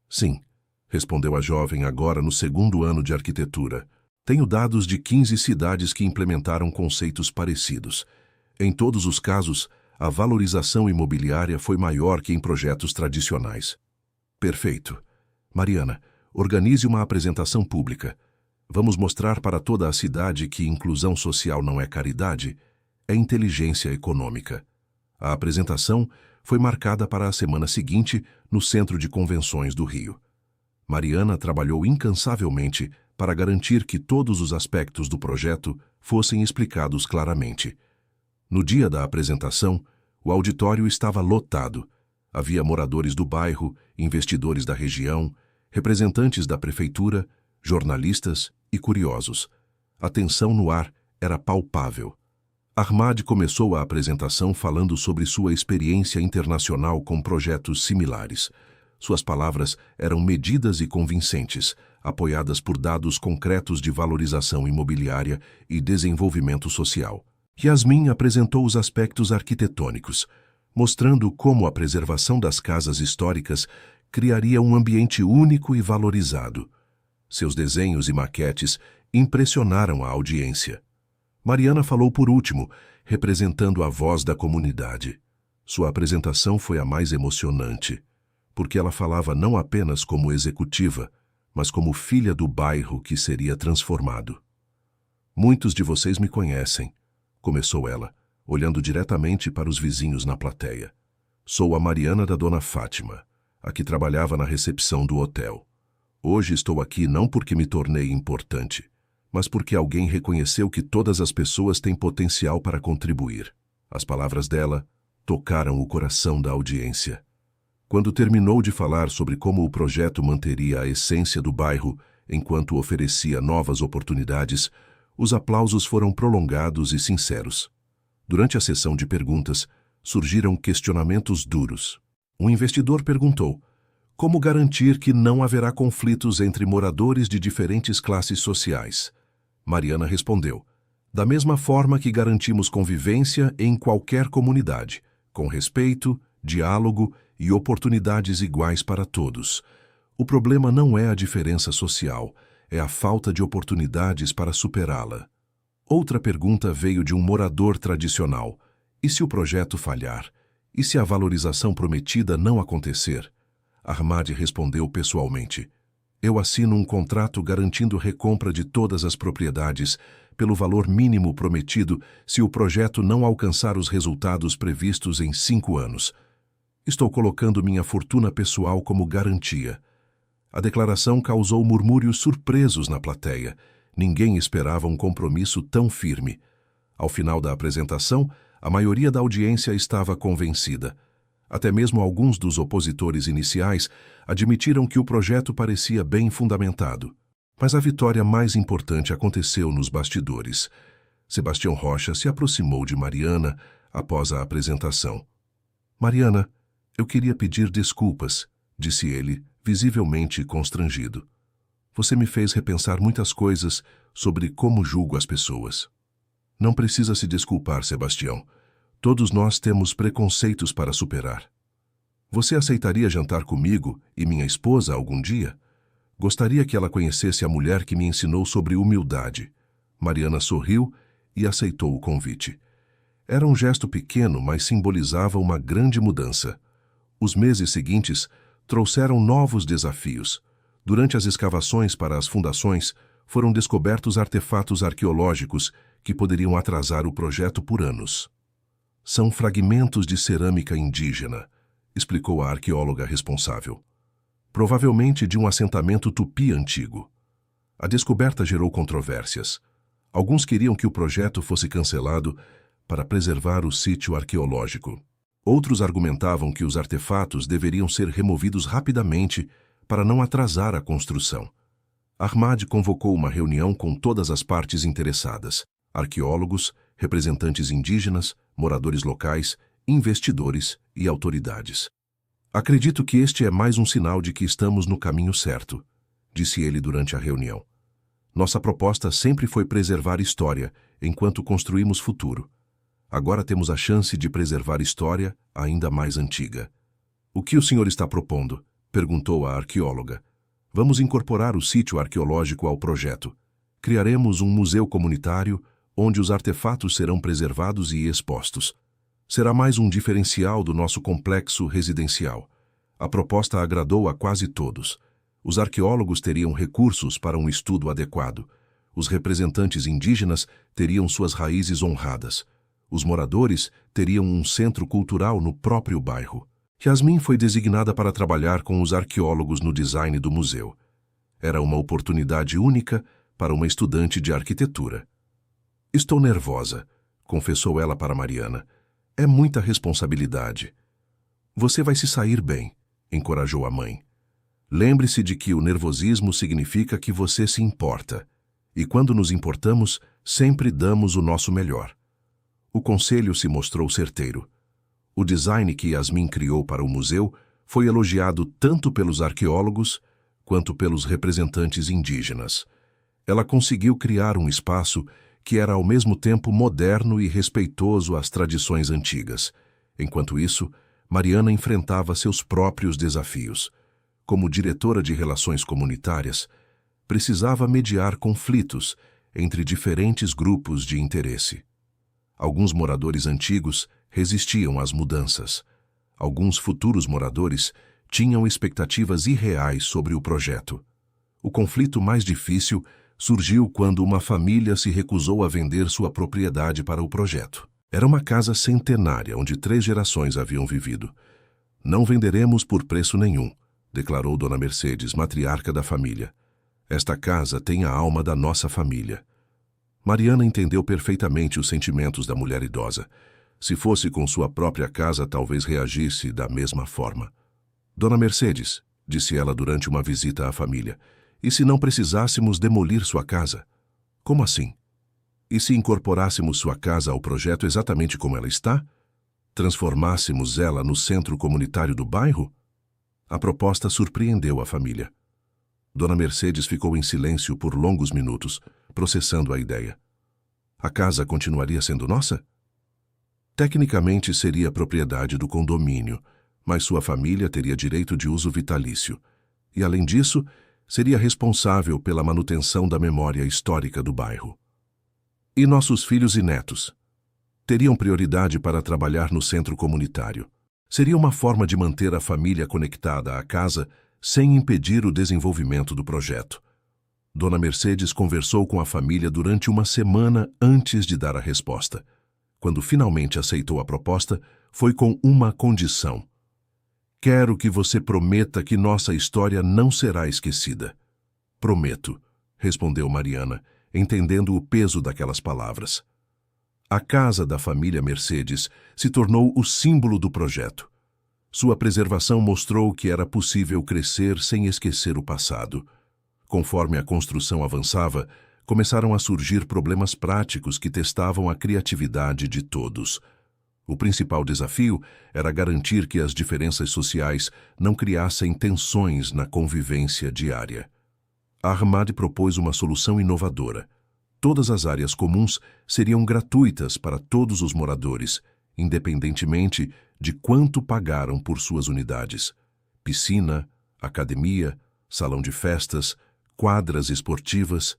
A: Sim, respondeu a jovem agora no segundo ano de arquitetura. Tenho dados de 15 cidades que implementaram conceitos parecidos. Em todos os casos, a valorização imobiliária foi maior que em projetos tradicionais. Perfeito. Mariana, organize uma apresentação pública. Vamos mostrar para toda a cidade que inclusão social não é caridade, é inteligência econômica. A apresentação foi marcada para a semana seguinte no Centro de Convenções do Rio. Mariana trabalhou incansavelmente para garantir que todos os aspectos do projeto fossem explicados claramente. No dia da apresentação, o auditório estava lotado. Havia moradores do bairro, investidores da região, representantes da prefeitura, jornalistas e curiosos. A tensão no ar era palpável. Ahmad começou a apresentação falando sobre sua experiência internacional com projetos similares. Suas palavras eram medidas e convincentes, apoiadas por dados concretos de valorização imobiliária e desenvolvimento social. Yasmin apresentou os aspectos arquitetônicos, mostrando como a preservação das casas históricas criaria um ambiente único e valorizado. Seus desenhos e maquetes impressionaram a audiência. Mariana falou por último, representando a voz da comunidade. Sua apresentação foi a mais emocionante, porque ela falava não apenas como executiva, mas como filha do bairro que seria transformado. Muitos de vocês me conhecem, começou ela, olhando diretamente para os vizinhos na plateia. Sou a Mariana da Dona Fátima, a que trabalhava na recepção do hotel. Hoje estou aqui não porque me tornei importante, mas porque alguém reconheceu que todas as pessoas têm potencial para contribuir. As palavras dela tocaram o coração da audiência. Quando terminou de falar sobre como o projeto manteria a essência do bairro enquanto oferecia novas oportunidades, os aplausos foram prolongados e sinceros. Durante a sessão de perguntas, surgiram questionamentos duros. Um investidor perguntou: como garantir que não haverá conflitos entre moradores de diferentes classes sociais? Mariana respondeu: da mesma forma que garantimos convivência em qualquer comunidade, com respeito, diálogo e oportunidades iguais para todos. O problema não é a diferença social, é a falta de oportunidades para superá-la. Outra pergunta veio de um morador tradicional: e se o projeto falhar? E se a valorização prometida não acontecer? Ahmad respondeu pessoalmente. Eu assino um contrato garantindo recompra de todas as propriedades pelo valor mínimo prometido se o projeto não alcançar os resultados previstos em 5 anos. Estou colocando minha fortuna pessoal como garantia. A declaração causou murmúrios surpresos na plateia. Ninguém esperava um compromisso tão firme. Ao final da apresentação, a maioria da audiência estava convencida. Até mesmo alguns dos opositores iniciais admitiram que o projeto parecia bem fundamentado. Mas a vitória mais importante aconteceu nos bastidores. Sebastião Rocha se aproximou de Mariana após a apresentação. Mariana, eu queria pedir desculpas, disse ele, visivelmente constrangido. Você me fez repensar muitas coisas sobre como julgo as pessoas. Não precisa se desculpar, Sebastião. Todos nós temos preconceitos para superar. Você aceitaria jantar comigo e minha esposa algum dia? Gostaria que ela conhecesse a mulher que me ensinou sobre humildade. Mariana sorriu e aceitou o convite. Era um gesto pequeno, mas simbolizava uma grande mudança. Os meses seguintes trouxeram novos desafios. Durante as escavações para as fundações, foram descobertos artefatos arqueológicos que poderiam atrasar o projeto por anos. São fragmentos de cerâmica indígena, explicou a arqueóloga responsável. Provavelmente de um assentamento tupi antigo. A descoberta gerou controvérsias. Alguns queriam que o projeto fosse cancelado para preservar o sítio arqueológico. Outros argumentavam que os artefatos deveriam ser removidos rapidamente para não atrasar a construção. Ahmad convocou uma reunião com todas as partes interessadas: arqueólogos, representantes indígenas, moradores locais, investidores e autoridades. Acredito que este é mais um sinal de que estamos no caminho certo, disse ele durante a reunião. Nossa proposta sempre foi preservar história enquanto construímos futuro. Agora temos a chance de preservar história ainda mais antiga. O que o senhor está propondo? Perguntou a arqueóloga. Vamos incorporar o sítio arqueológico ao projeto. Criaremos um museu comunitário onde os artefatos serão preservados e expostos. Será mais um diferencial do nosso complexo residencial. A proposta agradou a quase todos. Os arqueólogos teriam recursos para um estudo adequado. Os representantes indígenas teriam suas raízes honradas. Os moradores teriam um centro cultural no próprio bairro. Yasmin foi designada para trabalhar com os arqueólogos no design do museu. Era uma oportunidade única para uma estudante de arquitetura. Estou nervosa, confessou ela para Mariana. É muita responsabilidade. Você vai se sair bem, encorajou a mãe. Lembre-se de que o nervosismo significa que você se importa. E quando nos importamos, sempre damos o nosso melhor. O conselho se mostrou certeiro. O design que Yasmin criou para o museu foi elogiado tanto pelos arqueólogos quanto pelos representantes indígenas. Ela conseguiu criar um espaço que era ao mesmo tempo moderno e respeitoso às tradições antigas. Enquanto isso, Mariana enfrentava seus próprios desafios. Como diretora de relações comunitárias, precisava mediar conflitos entre diferentes grupos de interesse. Alguns moradores antigos resistiam às mudanças. Alguns futuros moradores tinham expectativas irreais sobre o projeto. O conflito mais difícil surgiu quando uma família se recusou a vender sua propriedade para o projeto. Era uma casa centenária onde 3 gerações haviam vivido. Não venderemos por preço nenhum, declarou Dona Mercedes, matriarca da família. Esta casa tem a alma da nossa família. Mariana entendeu perfeitamente os sentimentos da mulher idosa. Se fosse com sua própria casa, talvez reagisse da mesma forma. Dona Mercedes, disse ela durante uma visita à família, e se não precisássemos demolir sua casa? Como assim? E se incorporássemos sua casa ao projeto exatamente como ela está? Transformássemos ela no centro comunitário do bairro? A proposta surpreendeu a família. Dona Mercedes ficou em silêncio por longos minutos, processando a ideia. A casa continuaria sendo nossa? Tecnicamente seria propriedade do condomínio, mas sua família teria direito de uso vitalício. E, além disso, seria responsável pela manutenção da memória histórica do bairro. E nossos filhos e netos? Teriam prioridade para trabalhar no centro comunitário. Seria uma forma de manter a família conectada à casa sem impedir o desenvolvimento do projeto. Dona Mercedes conversou com a família durante uma semana antes de dar a resposta. Quando finalmente aceitou a proposta, foi com uma condição. Quero que você prometa que nossa história não será esquecida. Prometo, respondeu Mariana, entendendo o peso daquelas palavras. A casa da família Mercedes se tornou o símbolo do projeto. Sua preservação mostrou que era possível crescer sem esquecer o passado. Conforme a construção avançava, começaram a surgir problemas práticos que testavam a criatividade de todos. O principal desafio era garantir que as diferenças sociais não criassem tensões na convivência diária. Ahmad propôs uma solução inovadora. Todas as áreas comuns seriam gratuitas para todos os moradores, independentemente de quanto pagaram por suas unidades. Piscina, academia, salão de festas, quadras esportivas,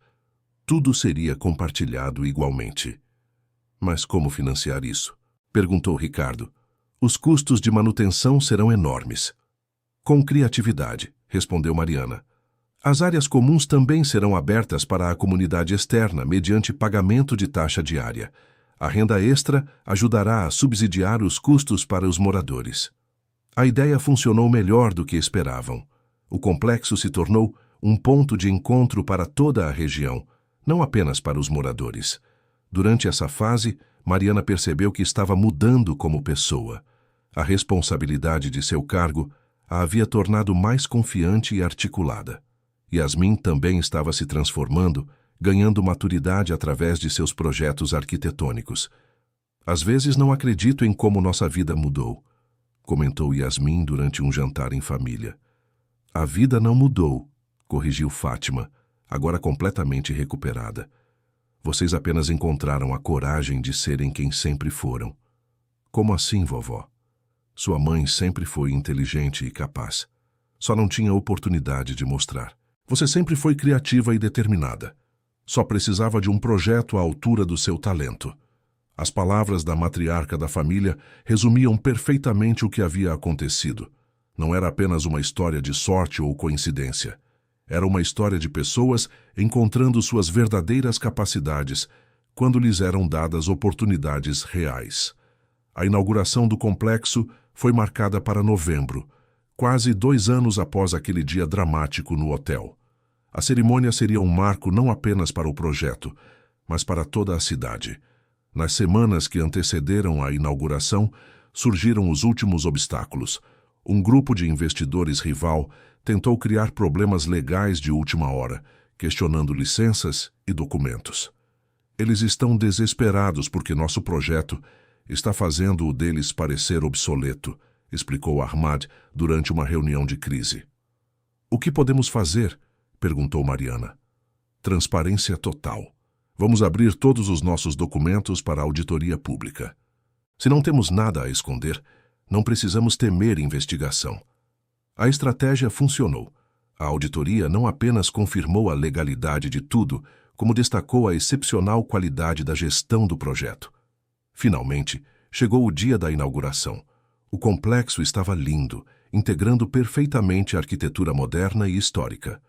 A: tudo seria compartilhado igualmente. Mas como financiar isso? Perguntou Ricardo. Os custos de manutenção serão enormes. Com criatividade, respondeu Mariana. As áreas comuns também serão abertas para a comunidade externa mediante pagamento de taxa diária. A renda extra ajudará a subsidiar os custos para os moradores. A ideia funcionou melhor do que esperavam. O complexo se tornou um ponto de encontro para toda a região, não apenas para os moradores. Durante essa fase, Mariana percebeu que estava mudando como pessoa. A responsabilidade de seu cargo a havia tornado mais confiante e articulada. Yasmin também estava se transformando, ganhando maturidade através de seus projetos arquitetônicos. Às vezes não acredito em como nossa vida mudou, comentou Yasmin durante um jantar em família. A vida não mudou, corrigiu Fátima, agora completamente recuperada. Vocês apenas encontraram a coragem de serem quem sempre foram. Como assim, vovó? Sua mãe sempre foi inteligente e capaz. Só não tinha oportunidade de mostrar. Você sempre foi criativa e determinada. Só precisava de um projeto à altura do seu talento. As palavras da matriarca da família resumiam perfeitamente o que havia acontecido. Não era apenas uma história de sorte ou coincidência. Era uma história de pessoas encontrando suas verdadeiras capacidades quando lhes eram dadas oportunidades reais. A inauguração do complexo foi marcada para novembro, quase 2 anos após aquele dia dramático no hotel. A cerimônia seria um marco não apenas para o projeto, mas para toda a cidade. Nas semanas que antecederam a inauguração, surgiram os últimos obstáculos. Um grupo de investidores rival tentou criar problemas legais de última hora, questionando licenças e documentos. Eles estão desesperados porque nosso projeto está fazendo o deles parecer obsoleto, explicou Ahmad durante uma reunião de crise. O que podemos fazer? Perguntou Mariana. Transparência total. Vamos abrir todos os nossos documentos para a auditoria pública. Se não temos nada a esconder, não precisamos temer investigação. A estratégia funcionou. A auditoria não apenas confirmou a legalidade de tudo, como destacou a excepcional qualidade da gestão do projeto. Finalmente, chegou o dia da inauguração. O complexo estava lindo, integrando perfeitamente a arquitetura moderna e histórica.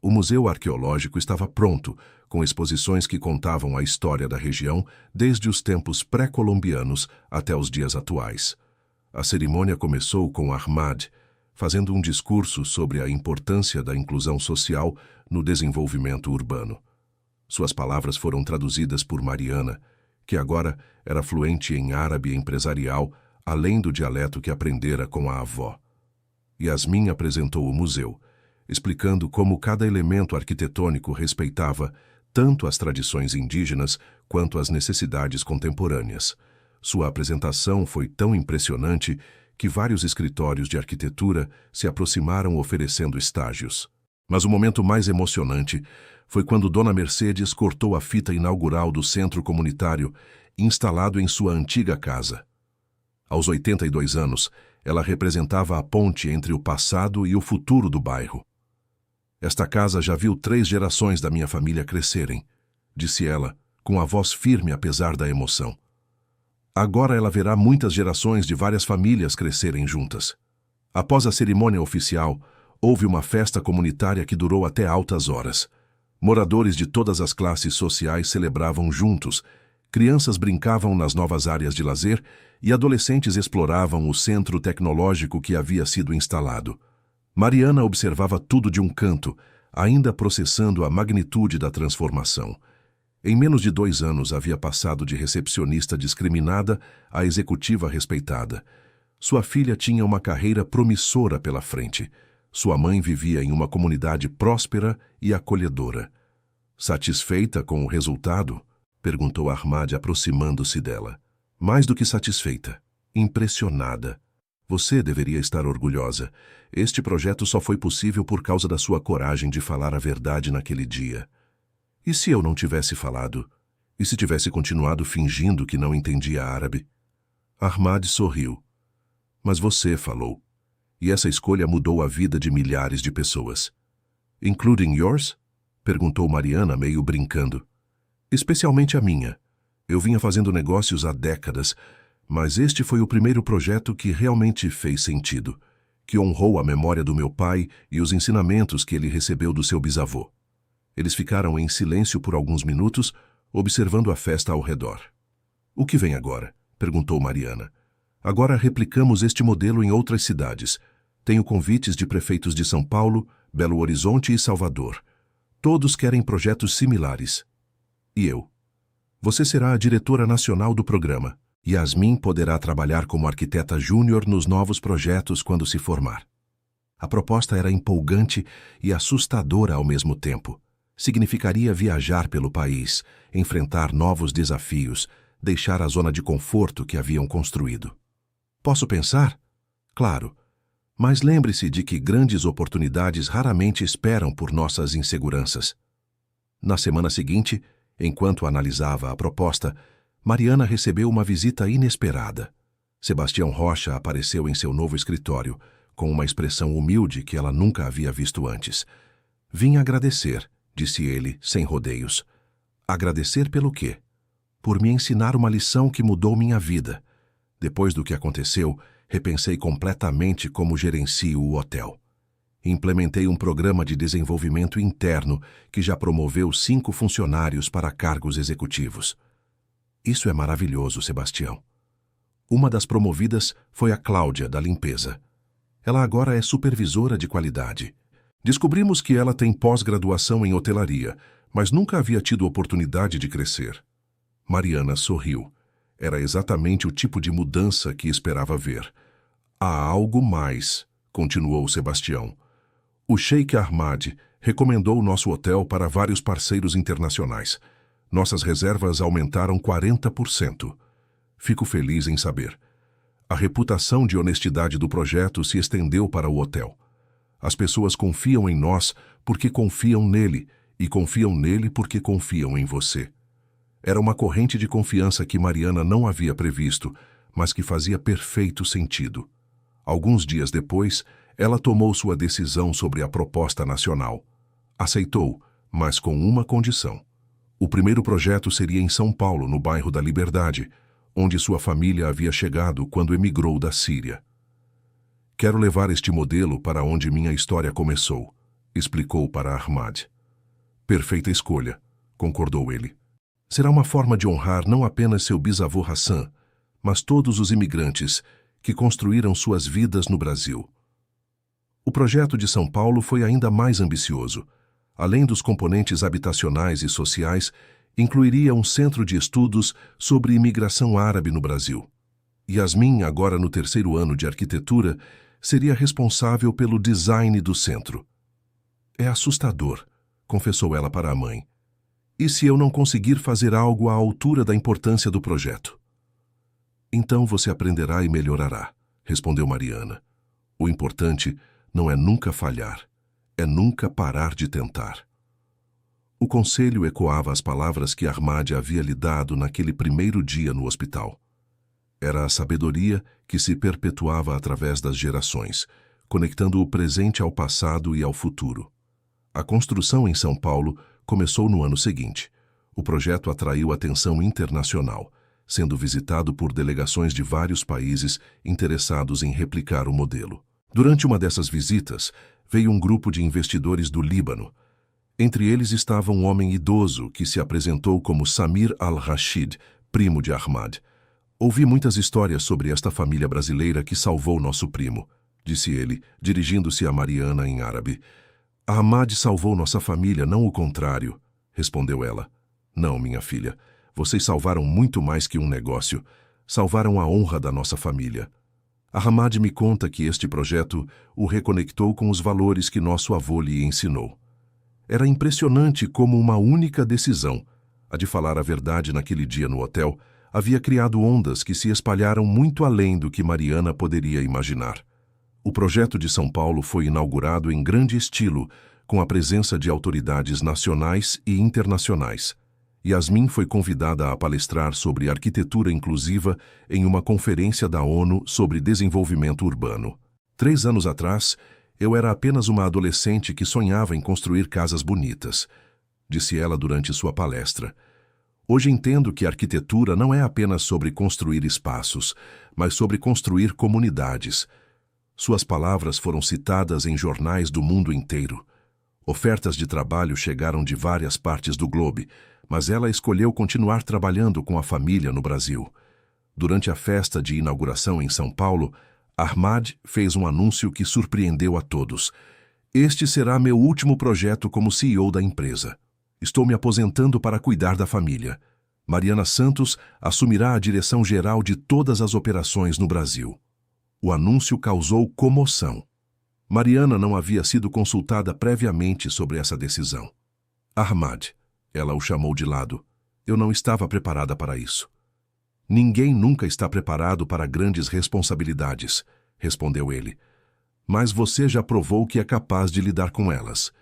A: O Museu Arqueológico estava pronto, com exposições que contavam a história da região desde os tempos pré-colombianos até os dias atuais. A cerimônia começou com Ahmad fazendo um discurso sobre a importância da inclusão social no desenvolvimento urbano. Suas palavras foram traduzidas por Mariana, que agora era fluente em árabe empresarial, além do dialeto que aprendera com a avó. Yasmin apresentou o museu, explicando como cada elemento arquitetônico respeitava tanto as tradições indígenas quanto as necessidades contemporâneas. Sua apresentação foi tão impressionante que vários escritórios de arquitetura se aproximaram oferecendo estágios. Mas o momento mais emocionante foi quando Dona Mercedes cortou a fita inaugural do centro comunitário instalado em sua antiga casa. Aos 82 anos, ela representava a ponte entre o passado e o futuro do bairro. Esta casa já viu 3 gerações da minha família crescerem, disse ela, com a voz firme apesar da emoção. Agora ela verá muitas gerações de várias famílias crescerem juntas. Após a cerimônia oficial, houve uma festa comunitária que durou até altas horas. Moradores de todas as classes sociais celebravam juntos, crianças brincavam nas novas áreas de lazer e adolescentes exploravam o centro tecnológico que havia sido instalado. Mariana observava tudo de um canto, ainda processando a magnitude da transformação. Em menos de 2 anos havia passado de recepcionista discriminada a executiva respeitada. Sua filha tinha uma carreira promissora pela frente. Sua mãe vivia em uma comunidade próspera e acolhedora. Satisfeita com o resultado? Perguntou Ahmad, aproximando-se dela. Mais do que satisfeita, impressionada. Você deveria estar orgulhosa. Este projeto só foi possível por causa da sua coragem de falar a verdade naquele dia. E se eu não tivesse falado? E se tivesse continuado fingindo que não entendia árabe? Ahmad sorriu. Mas você falou. E essa escolha mudou a vida de milhares de pessoas. Including yours? Perguntou Mariana, meio brincando. Especialmente a minha. Eu vinha fazendo negócios há décadas, mas este foi o primeiro projeto que realmente fez sentido, que honrou a memória do meu pai e os ensinamentos que ele recebeu do seu bisavô. Eles ficaram em silêncio por alguns minutos, observando a festa ao redor. O que vem agora? Perguntou Mariana. Agora replicamos este modelo em outras cidades. Tenho convites de prefeitos de São Paulo, Belo Horizonte e Salvador. Todos querem projetos similares. E eu? Você será a diretora nacional do programa. Yasmin poderá trabalhar como arquiteta júnior nos novos projetos quando se formar. A proposta era empolgante e assustadora ao mesmo tempo. Significaria viajar pelo país, enfrentar novos desafios, deixar a zona de conforto que haviam construído. Posso pensar? Claro. Mas lembre-se de que grandes oportunidades raramente esperam por nossas inseguranças. Na semana seguinte, enquanto analisava a proposta, Mariana recebeu uma visita inesperada. Sebastião Rocha apareceu em seu novo escritório, com uma expressão humilde que ela nunca havia visto antes. Vim agradecer, disse ele, sem rodeios. Agradecer pelo quê? Por me ensinar uma lição que mudou minha vida. Depois do que aconteceu, repensei completamente como gerencio o hotel. Implementei um programa de desenvolvimento interno que já promoveu 5 funcionários para cargos executivos. Isso é maravilhoso, Sebastião. Uma das promovidas foi a Cláudia, da limpeza. Ela agora é supervisora de qualidade. Descobrimos que ela tem pós-graduação em hotelaria, mas nunca havia tido oportunidade de crescer. Mariana sorriu. Era exatamente o tipo de mudança que esperava ver. Há algo mais, continuou Sebastião. O Sheikh Ahmad recomendou o nosso hotel para vários parceiros internacionais. Nossas reservas aumentaram 40%. Fico feliz em saber. A reputação de honestidade do projeto se estendeu para o hotel. As pessoas confiam em nós porque confiam nele, e confiam nele porque confiam em você. Era uma corrente de confiança que Mariana não havia previsto, mas que fazia perfeito sentido. Alguns dias depois, ela tomou sua decisão sobre a proposta nacional. Aceitou, mas com uma condição. O primeiro projeto seria em São Paulo, no bairro da Liberdade, onde sua família havia chegado quando emigrou da Síria. Quero levar este modelo para onde minha história começou, explicou para Ahmad. Perfeita escolha, concordou ele. Será uma forma de honrar não apenas seu bisavô Hassan, mas todos os imigrantes que construíram suas vidas no Brasil. O projeto de São Paulo foi ainda mais ambicioso. Além dos componentes habitacionais e sociais, incluiria um centro de estudos sobre imigração árabe no Brasil. Yasmin, agora no 3º ano de arquitetura, seria responsável pelo design do centro. É assustador, confessou ela para a mãe. E se eu não conseguir fazer algo à altura da importância do projeto? Então você aprenderá e melhorará, respondeu Mariana. O importante não é nunca falhar, é nunca parar de tentar. O conselho ecoava as palavras que Ahmad havia lhe dado naquele primeiro dia no hospital. Era a sabedoria que se perpetuava através das gerações, conectando o presente ao passado e ao futuro. A construção em São Paulo começou no ano seguinte. O projeto atraiu atenção internacional. sendo visitado por delegações de vários países interessados em replicar o modelo. Durante uma dessas visitas, veio um grupo de investidores do Líbano. Entre eles estava um homem idoso que se apresentou como Samir al-Rashid, primo de Ahmad. Ouvi muitas histórias sobre esta família brasileira que salvou nosso primo, disse ele, dirigindo-se a Mariana em árabe. Ahmad salvou nossa família, não o contrário, respondeu ela. Não, minha filha, vocês salvaram muito mais que um negócio. Salvaram a honra da nossa família. Ahmad me conta que este projeto o reconectou com os valores que nosso avô lhe ensinou. Era impressionante como uma única decisão, a de falar a verdade naquele dia no hotel, havia criado ondas que se espalharam muito além do que Mariana poderia imaginar. O projeto de São Paulo foi inaugurado em grande estilo, com a presença de autoridades nacionais e internacionais. Yasmin foi convidada a palestrar sobre arquitetura inclusiva em uma conferência da ONU sobre desenvolvimento urbano. 3 anos atrás, eu era apenas uma adolescente que sonhava em construir casas bonitas, disse ela durante sua palestra. Hoje entendo que a arquitetura não é apenas sobre construir espaços, mas sobre construir comunidades. Suas palavras foram citadas em jornais do mundo inteiro. Ofertas de trabalho chegaram de várias partes do globo, mas ela escolheu continuar trabalhando com a família no Brasil. Durante a festa de inauguração em São Paulo, Ahmad fez um anúncio que surpreendeu a todos. Este será meu último projeto como CEO da empresa. Estou me aposentando para cuidar da família. Mariana Santos assumirá a direção geral de todas as operações no Brasil. O anúncio causou comoção. Mariana não havia sido consultada previamente sobre essa decisão. Ahmad, ela o chamou de lado. Eu não estava preparada para isso. Ninguém nunca está preparado para grandes responsabilidades, respondeu ele. Mas você já provou que é capaz de lidar com elas.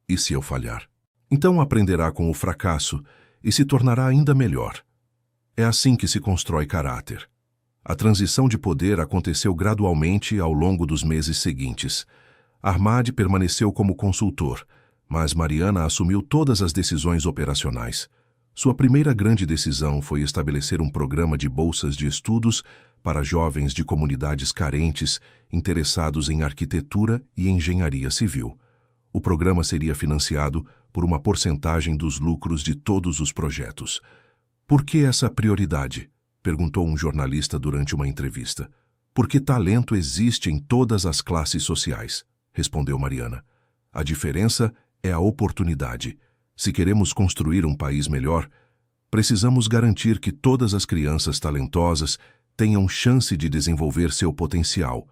A: E se eu falhar? Então aprenderá com o fracasso e se tornará ainda melhor. É assim que se constrói caráter. A transição de poder aconteceu gradualmente ao longo dos meses seguintes. Ahmad permaneceu como consultor, mas Mariana assumiu todas as decisões operacionais. Sua primeira grande decisão foi estabelecer um programa de bolsas de estudos para jovens de comunidades carentes interessados em arquitetura e engenharia civil. O programa seria financiado por uma porcentagem dos lucros de todos os projetos. Por que essa prioridade? Perguntou um jornalista durante uma entrevista. Porque talento existe em todas as classes sociais, respondeu Mariana. A diferença é a oportunidade. Se queremos construir um país melhor, precisamos garantir que todas as crianças talentosas tenham chance de desenvolver seu potencial.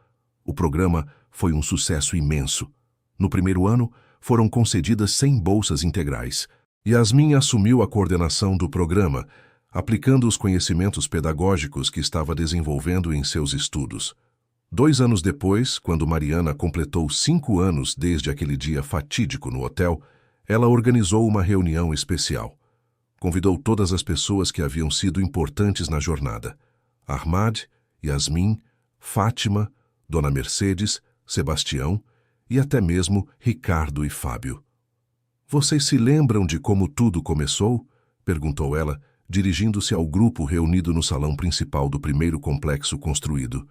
A: O programa foi um sucesso imenso. No primeiro ano, foram concedidas 100 bolsas integrais. Yasmin assumiu a coordenação do programa, aplicando os conhecimentos pedagógicos que estava desenvolvendo em seus estudos. 2 anos depois, quando Mariana completou 5 anos desde aquele dia fatídico no hotel, ela organizou uma reunião especial. Convidou todas as pessoas que haviam sido importantes na jornada. Ahmad, Yasmin, Fátima, Dona Mercedes, Sebastião e até mesmo Ricardo e Fábio. Vocês se lembram de como tudo começou? Perguntou ela, dirigindo-se ao grupo reunido no salão principal do primeiro complexo construído.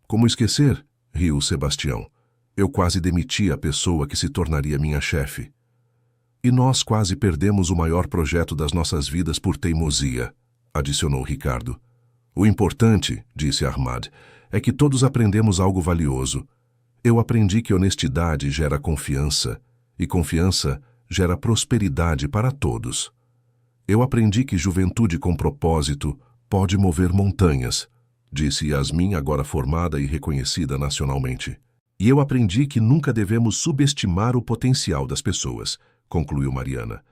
A: Como esquecer? Riu Sebastião. Eu quase demiti a pessoa que se tornaria minha chefe. E nós quase perdemos o maior projeto das nossas vidas por teimosia, adicionou Ricardo. O importante, disse Ahmad, é que todos aprendemos algo valioso. Eu aprendi que honestidade gera confiança, e confiança gera prosperidade para todos. Eu aprendi que juventude com propósito pode mover montanhas, disse Yasmin, agora formada e reconhecida nacionalmente. E eu aprendi que nunca devemos subestimar o potencial das pessoas, concluiu Mariana.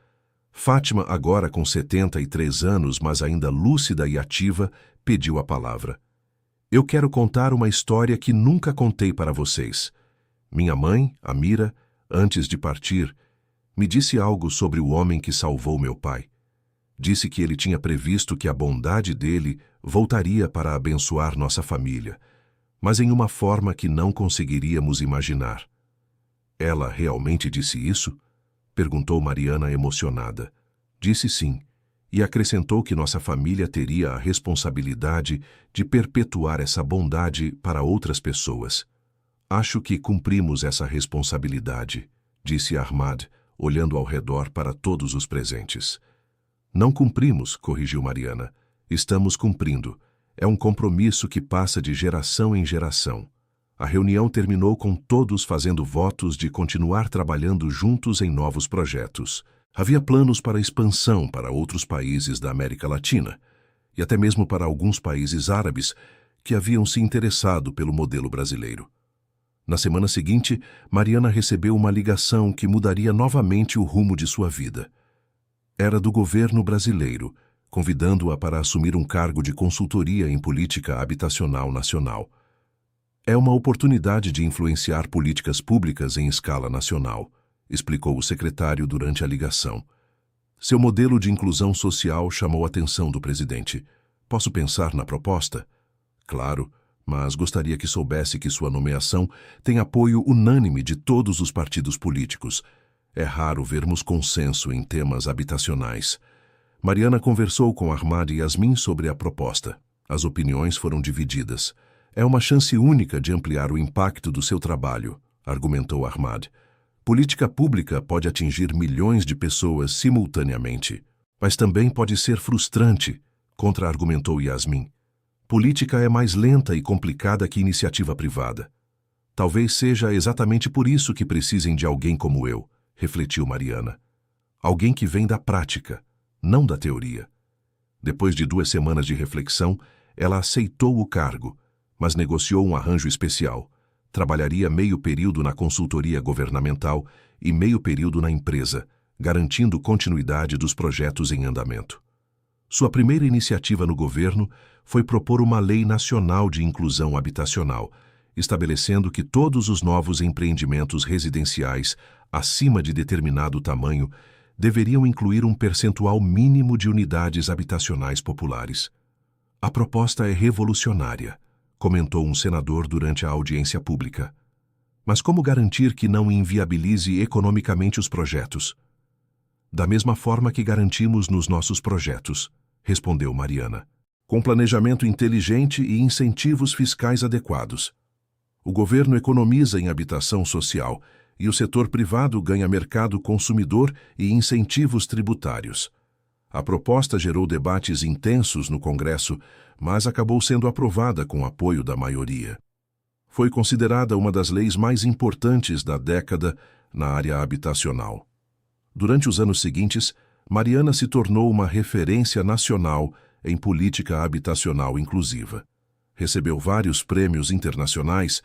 A: Fátima, agora com 73 anos, mas ainda lúcida e ativa, pediu a palavra. Eu quero contar uma história que nunca contei para vocês. Minha mãe, Amira, antes de partir, me disse algo sobre o homem que salvou meu pai. Disse que ele tinha previsto que a bondade dele voltaria para abençoar nossa família, mas em uma forma que não conseguiríamos imaginar. Ela realmente disse isso? Perguntou Mariana emocionada. Disse sim, e acrescentou que nossa família teria a responsabilidade de perpetuar essa bondade para outras pessoas. Acho que cumprimos essa responsabilidade, disse Ahmad, olhando ao redor para todos os presentes. Não cumprimos, corrigiu Mariana. Estamos cumprindo. É um compromisso que passa de geração em geração. A reunião terminou com todos fazendo votos de continuar trabalhando juntos em novos projetos. Havia planos para expansão para outros países da América Latina e até mesmo para alguns países árabes que haviam se interessado pelo modelo brasileiro. Na semana seguinte, Mariana recebeu uma ligação que mudaria novamente o rumo de sua vida. Era do governo brasileiro, convidando-a para assumir um cargo de consultoria em política habitacional nacional. É uma oportunidade de influenciar políticas públicas em escala nacional, explicou o secretário durante a ligação. Seu modelo de inclusão social chamou a atenção do presidente. Posso pensar na proposta? Claro, mas gostaria que soubesse que sua nomeação tem apoio unânime de todos os partidos políticos. É raro vermos consenso em temas habitacionais. Mariana conversou com Ahmad e Yasmin sobre a proposta. As opiniões foram divididas. É uma chance única de ampliar o impacto do seu trabalho, argumentou Ahmad. Política pública pode atingir milhões de pessoas simultaneamente, mas também pode ser frustrante, contra-argumentou Yasmin. Política é mais lenta e complicada que iniciativa privada. Talvez seja exatamente por isso que precisem de alguém como eu, refletiu Mariana. Alguém que vem da prática, não da teoria. Depois de 2 semanas de reflexão, ela aceitou o cargo, mas negociou um arranjo especial. Trabalharia meio período na consultoria governamental e meio período na empresa, garantindo continuidade dos projetos em andamento. Sua primeira iniciativa no governo foi propor uma lei nacional de inclusão habitacional, estabelecendo que todos os novos empreendimentos residenciais acima de determinado tamanho deveriam incluir um percentual mínimo de unidades habitacionais populares. A proposta é revolucionária, comentou um senador durante a audiência pública. Mas como garantir que não inviabilize economicamente os projetos? Da mesma forma que garantimos nos nossos projetos, respondeu Mariana. Com planejamento inteligente e incentivos fiscais adequados. O governo economiza em habitação social e o setor privado ganha mercado consumidor e incentivos tributários. A proposta gerou debates intensos no Congresso, mas acabou sendo aprovada com apoio da maioria. Foi considerada uma das leis mais importantes da década na área habitacional. Durante os anos seguintes, Mariana se tornou uma referência nacional em política habitacional inclusiva. Recebeu vários prêmios internacionais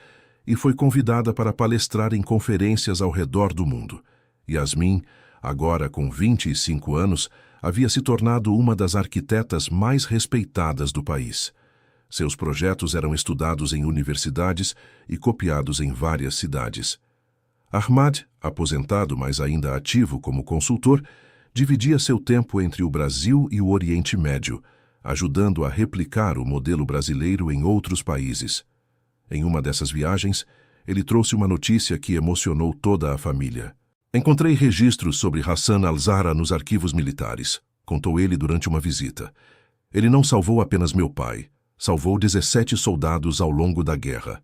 A: e foi convidada para palestrar em conferências ao redor do mundo. Yasmin, agora com 25 anos, havia se tornado uma das arquitetas mais respeitadas do país. Seus projetos eram estudados em universidades e copiados em várias cidades. Ahmad, aposentado mas ainda ativo como consultor, dividia seu tempo entre o Brasil e o Oriente Médio, ajudando a replicar o modelo brasileiro em outros países. Em uma dessas viagens, ele trouxe uma notícia que emocionou toda a família. Encontrei registros sobre Hassan al-Zahra nos arquivos militares, contou ele durante uma visita. Ele não salvou apenas meu pai, salvou 17 soldados ao longo da guerra.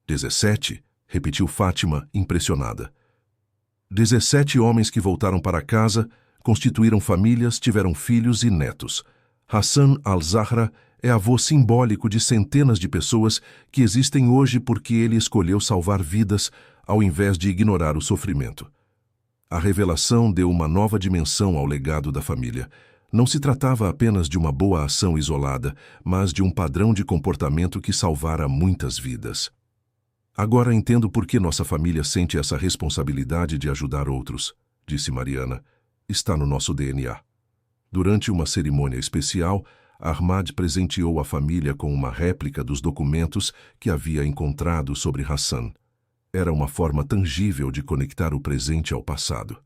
A: 17? Repetiu Fátima, impressionada. 17 homens que voltaram para casa, constituíram famílias, tiveram filhos e netos. Hassan al-Zahra é avô simbólico de centenas de pessoas que existem hoje porque ele escolheu salvar vidas ao invés de ignorar o sofrimento. A revelação deu uma nova dimensão ao legado da família. Não se tratava apenas de uma boa ação isolada, mas de um padrão de comportamento que salvara muitas vidas. Agora entendo por que nossa família sente essa responsabilidade de ajudar outros, disse Mariana. Está no nosso DNA. Durante uma cerimônia especial, Ahmad presenteou a família com uma réplica dos documentos que havia encontrado sobre Hassan. Era uma forma tangível de conectar o presente ao passado.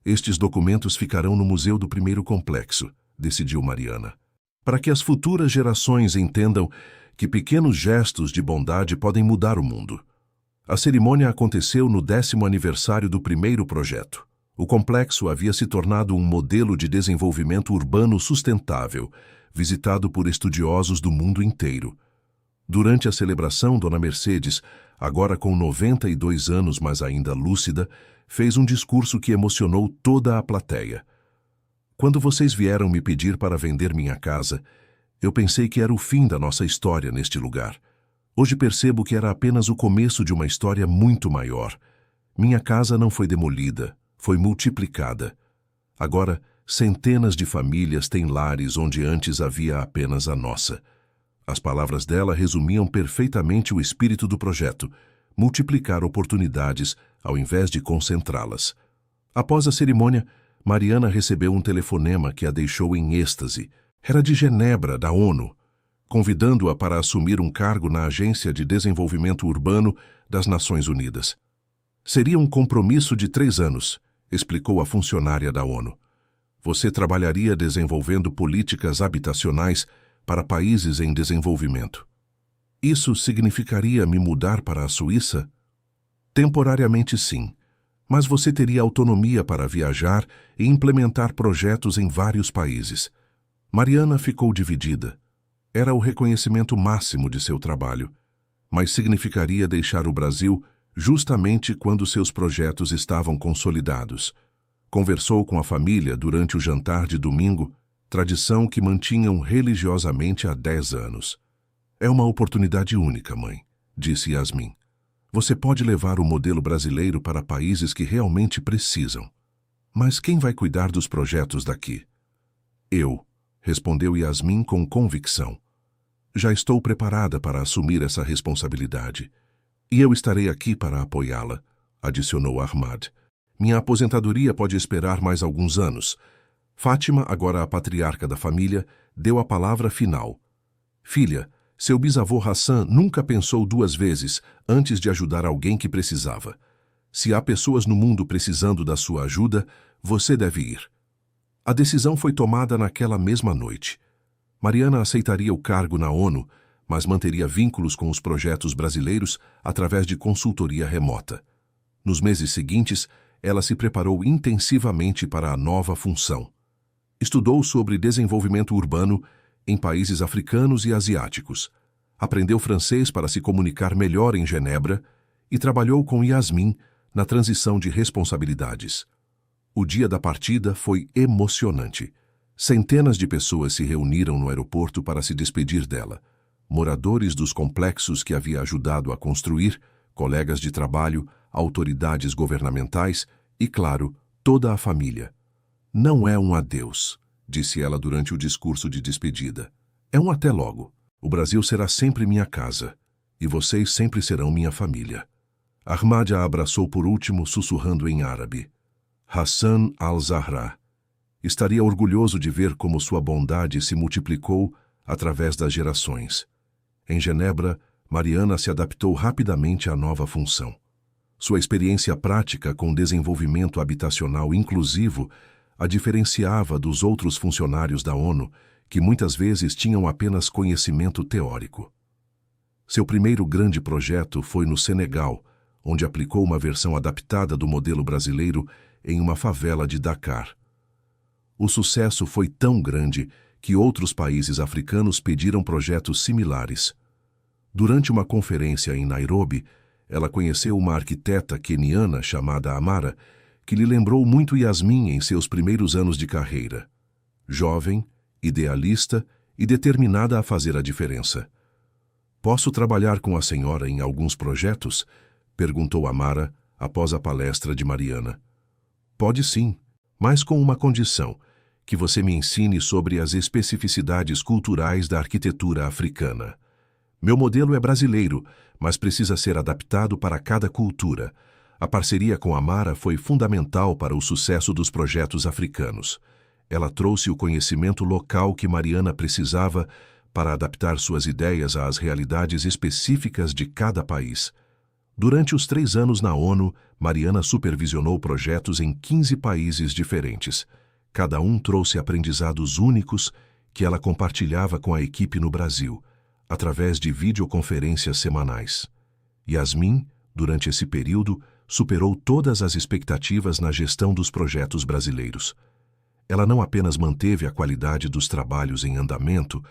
A: Estes documentos ficarão no Museu do Primeiro Complexo, decidiu Mariana, para que as futuras gerações entendam que pequenos gestos de bondade podem mudar o mundo. A cerimônia aconteceu no 10º aniversário do primeiro projeto, O complexo havia se tornado um modelo de desenvolvimento urbano sustentável, visitado por estudiosos do mundo inteiro. Durante a celebração, Dona Mercedes, agora com 92 anos, mas ainda lúcida, fez um discurso que emocionou toda a plateia. Quando vocês vieram me pedir para vender minha casa, eu pensei que era o fim da nossa história neste lugar. Hoje percebo que era apenas o começo de uma história muito maior. Minha casa não foi demolida, foi multiplicada. Agora, centenas de famílias têm lares onde antes havia apenas a nossa. As palavras dela resumiam perfeitamente o espírito do projeto: multiplicar oportunidades ao invés de concentrá-las. Após a cerimônia, Mariana recebeu um telefonema que a deixou em êxtase. Era de Genebra, da ONU, convidando-a para assumir um cargo na Agência de Desenvolvimento Urbano das Nações Unidas. Seria um compromisso de 3 anos, explicou a funcionária da ONU. Você trabalharia desenvolvendo políticas habitacionais para países em desenvolvimento. Isso significaria me mudar para a Suíça? Temporariamente, sim, mas você teria autonomia para viajar e implementar projetos em vários países. Mariana ficou dividida. Era o reconhecimento máximo de seu trabalho, mas significaria deixar o Brasil justamente quando seus projetos estavam consolidados. Conversou com a família durante o jantar de domingo, tradição que mantinham religiosamente há 10 anos. É uma oportunidade única, mãe, disse Yasmin. Você pode levar o modelo brasileiro para países que realmente precisam. Mas quem vai cuidar dos projetos daqui? Eu, respondeu Yasmin com convicção. Já estou preparada para assumir essa responsabilidade. E eu estarei aqui para apoiá-la, adicionou Ahmad. Minha aposentadoria pode esperar mais alguns anos. Fátima, agora a patriarca da família, deu a palavra final. Filha, seu bisavô Hassan nunca pensou 2 vezes antes de ajudar alguém que precisava. Se há pessoas no mundo precisando da sua ajuda, você deve ir. A decisão foi tomada naquela mesma noite. Mariana aceitaria o cargo na ONU, mas manteria vínculos com os projetos brasileiros através de consultoria remota. Nos meses seguintes, ela se preparou intensivamente para a nova função. Estudou sobre desenvolvimento urbano em países africanos e asiáticos. Aprendeu francês para se comunicar melhor em Genebra e trabalhou com Yasmin na transição de responsabilidades. O dia da partida foi emocionante. Centenas de pessoas se reuniram no aeroporto para se despedir dela. Moradores dos complexos que havia ajudado a construir, colegas de trabalho, autoridades governamentais e, claro, toda a família. Não é um adeus, disse ela durante o discurso de despedida. É um até logo. O Brasil será sempre minha casa, e vocês sempre serão minha família. Ahmad a abraçou por último, sussurrando em árabe. Hassan al-Zahra. Estaria orgulhoso de ver como sua bondade se multiplicou através das gerações. Em Genebra, Mariana se adaptou rapidamente à nova função. Sua experiência prática com desenvolvimento habitacional inclusivo a diferenciava dos outros funcionários da ONU, que muitas vezes tinham apenas conhecimento teórico. Seu primeiro grande projeto foi no Senegal, onde aplicou uma versão adaptada do modelo brasileiro em uma favela de Dakar. O sucesso foi tão grande que outros países africanos pediram projetos similares. Durante uma conferência em Nairobi, ela conheceu uma arquiteta queniana chamada Amara, que lhe lembrou muito Yasmin em seus primeiros anos de carreira. Jovem, idealista e determinada a fazer a diferença. Posso trabalhar com a senhora em alguns projetos? Perguntou Amara após a palestra de Mariana. Pode sim, mas com uma condição, que você me ensine sobre as especificidades culturais da arquitetura africana. Meu modelo é brasileiro, mas precisa ser adaptado para cada cultura. A parceria com Amara foi fundamental para o sucesso dos projetos africanos. Ela trouxe o conhecimento local que Mariana precisava para adaptar suas ideias às realidades específicas de cada país. Durante os 3 anos na ONU, Mariana supervisionou projetos em 15 países diferentes. Cada um trouxe aprendizados únicos que ela compartilhava com a equipe no Brasil, através de videoconferências semanais. Yasmin, durante esse período, superou todas as expectativas na gestão dos projetos brasileiros. Ela não apenas manteve a qualidade dos trabalhos em andamento,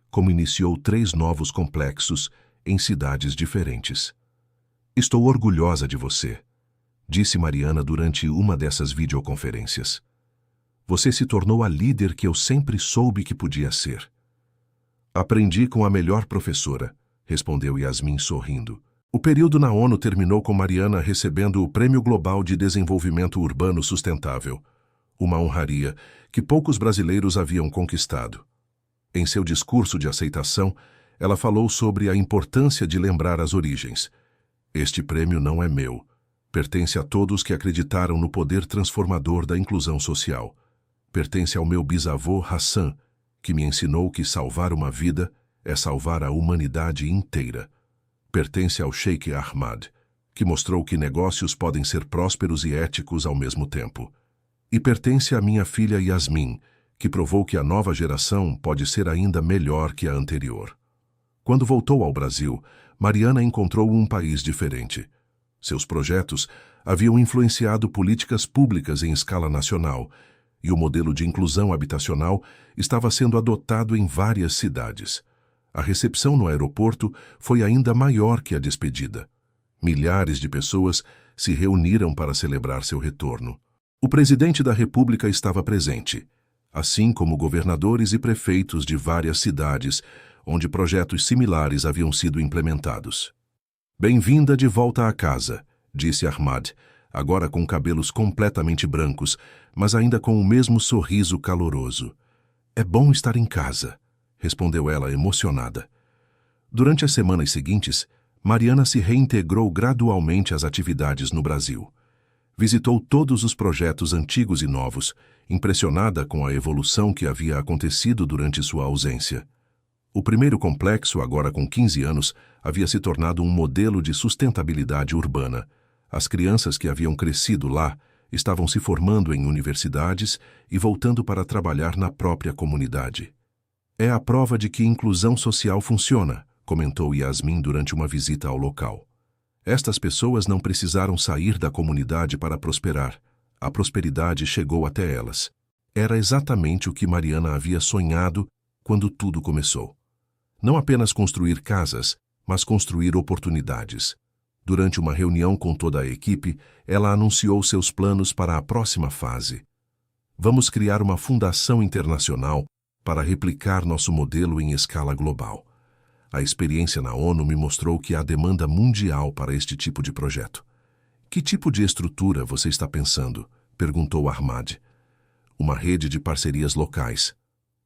A: como iniciou 3 novos complexos em cidades diferentes. Estou orgulhosa de você, disse Mariana durante uma dessas videoconferências. Você se tornou a líder que eu sempre soube que podia ser. Aprendi com a melhor professora, respondeu Yasmin sorrindo. O período na ONU terminou com Mariana recebendo o Prêmio Global de Desenvolvimento Urbano Sustentável, uma honraria que poucos brasileiros haviam conquistado. Em seu discurso de aceitação, ela falou sobre a importância de lembrar as origens. Este prêmio não é meu. Pertence a todos que acreditaram no poder transformador da inclusão social. Pertence ao meu bisavô Hassan, que me ensinou que salvar uma vida é salvar a humanidade inteira. Pertence ao Sheikh Ahmad, que mostrou que negócios podem ser prósperos e éticos ao mesmo tempo. E pertence à minha filha Yasmin, que provou que a nova geração pode ser ainda melhor que a anterior. Quando voltou ao Brasil, Mariana encontrou um país diferente. Seus projetos haviam influenciado políticas públicas em escala nacional, e o modelo de inclusão habitacional estava sendo adotado em várias cidades. A recepção no aeroporto foi ainda maior que a despedida. Milhares de pessoas se reuniram para celebrar seu retorno. O presidente da República estava presente, assim como governadores e prefeitos de várias cidades onde projetos similares haviam sido implementados. Bem-vinda de volta à casa, disse Ahmad, agora com cabelos completamente brancos, mas ainda com o mesmo sorriso caloroso. É bom estar em casa, respondeu ela emocionada. Durante as semanas seguintes, Mariana se reintegrou gradualmente às atividades no Brasil. Visitou todos os projetos antigos e novos, impressionada com a evolução que havia acontecido durante sua ausência. O primeiro complexo, agora com 15 anos, havia se tornado um modelo de sustentabilidade urbana. As crianças que haviam crescido lá estavam se formando em universidades e voltando para trabalhar na própria comunidade. É a prova de que inclusão social funciona, comentou Yasmin durante uma visita ao local. Estas pessoas não precisaram sair da comunidade para prosperar. A prosperidade chegou até elas. Era exatamente o que Mariana havia sonhado quando tudo começou. Não apenas construir casas, mas construir oportunidades. Durante uma reunião com toda a equipe, ela anunciou seus planos para a próxima fase. Vamos criar uma fundação internacional para replicar nosso modelo em escala global. A experiência na ONU me mostrou que há demanda mundial para este tipo de projeto. Que tipo de estrutura você está pensando? Perguntou Ahmad. Uma rede de parcerias locais.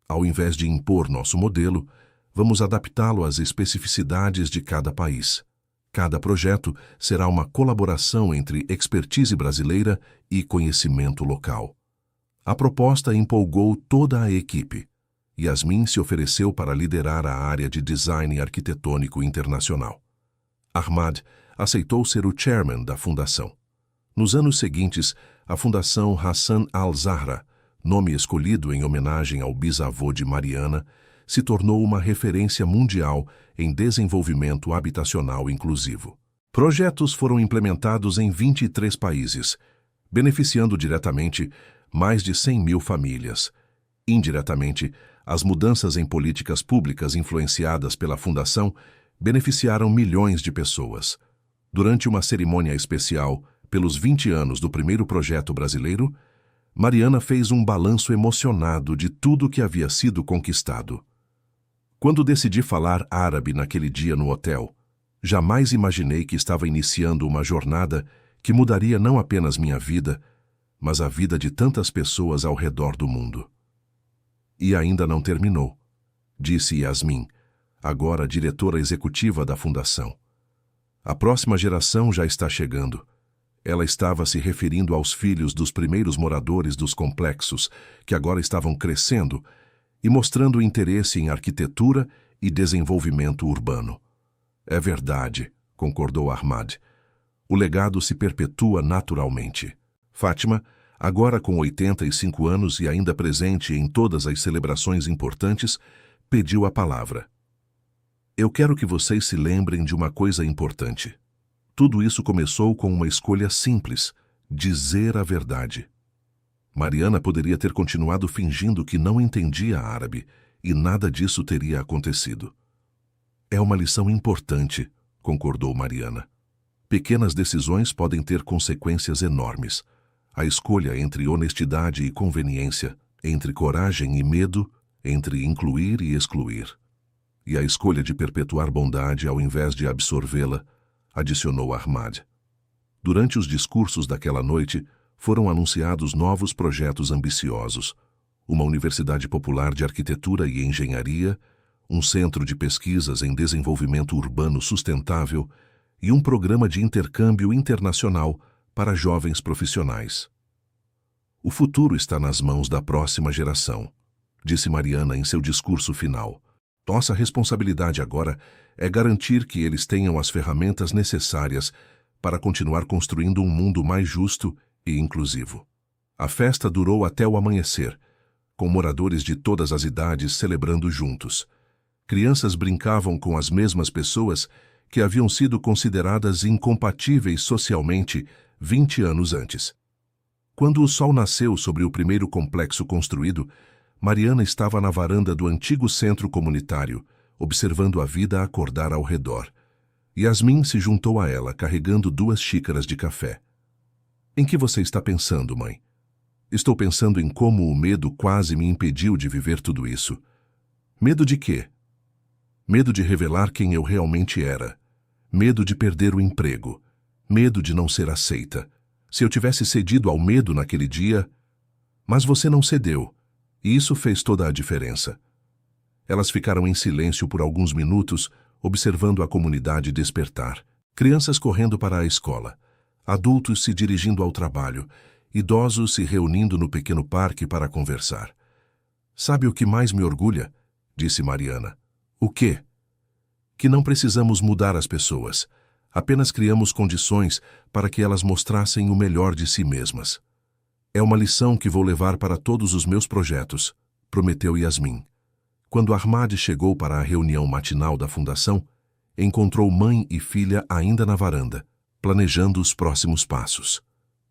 A: Ao invés de impor nosso modelo, vamos adaptá-lo às especificidades de cada país. Cada projeto será uma colaboração entre expertise brasileira e conhecimento local. A proposta empolgou toda a equipe. Yasmin se ofereceu para liderar a área de design arquitetônico internacional. Ahmad aceitou ser o chairman da fundação. Nos anos seguintes, a Fundação Hassan al-Zahra, nome escolhido em homenagem ao bisavô de Mariana, se tornou uma referência mundial em desenvolvimento habitacional inclusivo. Projetos foram implementados em 23 países, beneficiando diretamente mais de 100 mil famílias. Indiretamente, as mudanças em políticas públicas influenciadas pela Fundação beneficiaram milhões de pessoas. Durante uma cerimônia especial, pelos 20 anos do primeiro projeto brasileiro, Mariana fez um balanço emocionado de tudo que havia sido conquistado. Quando decidi falar árabe naquele dia no hotel, jamais imaginei que estava iniciando uma jornada que mudaria não apenas minha vida, mas a vida de tantas pessoas ao redor do mundo. E ainda não terminou, disse Yasmin, agora diretora executiva da Fundação. A próxima geração já está chegando. Ela estava se referindo aos filhos dos primeiros moradores dos complexos, que agora estavam crescendo e mostrando interesse em arquitetura e desenvolvimento urbano. É verdade, concordou Ahmad. O legado se perpetua naturalmente. Fátima, agora com 85 anos e ainda presente em todas as celebrações importantes, pediu a palavra. Eu quero que vocês se lembrem de uma coisa importante. Tudo isso começou com uma escolha simples: dizer a verdade. Mariana poderia ter continuado fingindo que não entendia árabe, e nada disso teria acontecido. É uma lição importante, concordou Mariana. Pequenas decisões podem ter consequências enormes. A escolha entre honestidade e conveniência, entre coragem e medo, entre incluir e excluir. E a escolha de perpetuar bondade ao invés de absorvê-la, adicionou Ahmad. Durante os discursos daquela noite, foram anunciados novos projetos ambiciosos: uma universidade popular de arquitetura e engenharia, um centro de pesquisas em desenvolvimento urbano sustentável e um programa de intercâmbio internacional para jovens profissionais. O futuro está nas mãos da próxima geração, disse Mariana em seu discurso final. Nossa responsabilidade agora é garantir que eles tenham as ferramentas necessárias para continuar construindo um mundo mais justo e inclusivo. A festa durou até o amanhecer, com moradores de todas as idades celebrando juntos. Crianças brincavam com as mesmas pessoas que haviam sido consideradas incompatíveis socialmente 20 anos antes. Quando o sol nasceu sobre o primeiro complexo construído, Mariana estava na varanda do antigo centro comunitário, observando a vida acordar ao redor. Yasmin se juntou a ela, carregando 2 xícaras de café. Em que você está pensando, mãe? Estou pensando em como o medo quase me impediu de viver tudo isso. Medo de quê? Medo de revelar quem eu realmente era. Medo de perder o emprego. Medo de não ser aceita. Se eu tivesse cedido ao medo naquele dia... Mas você não cedeu, e isso fez toda a diferença. Elas ficaram em silêncio por alguns minutos, observando a comunidade despertar. Crianças correndo para a escola, adultos se dirigindo ao trabalho, idosos se reunindo no pequeno parque para conversar. Sabe o que mais me orgulha? Disse Mariana. O quê? Que não precisamos mudar as pessoas. Apenas criamos condições para que elas mostrassem o melhor de si mesmas. É uma lição que vou levar para todos os meus projetos, prometeu Yasmin. Quando Ahmad chegou para a reunião matinal da fundação, encontrou mãe e filha ainda na varanda, planejando os próximos passos.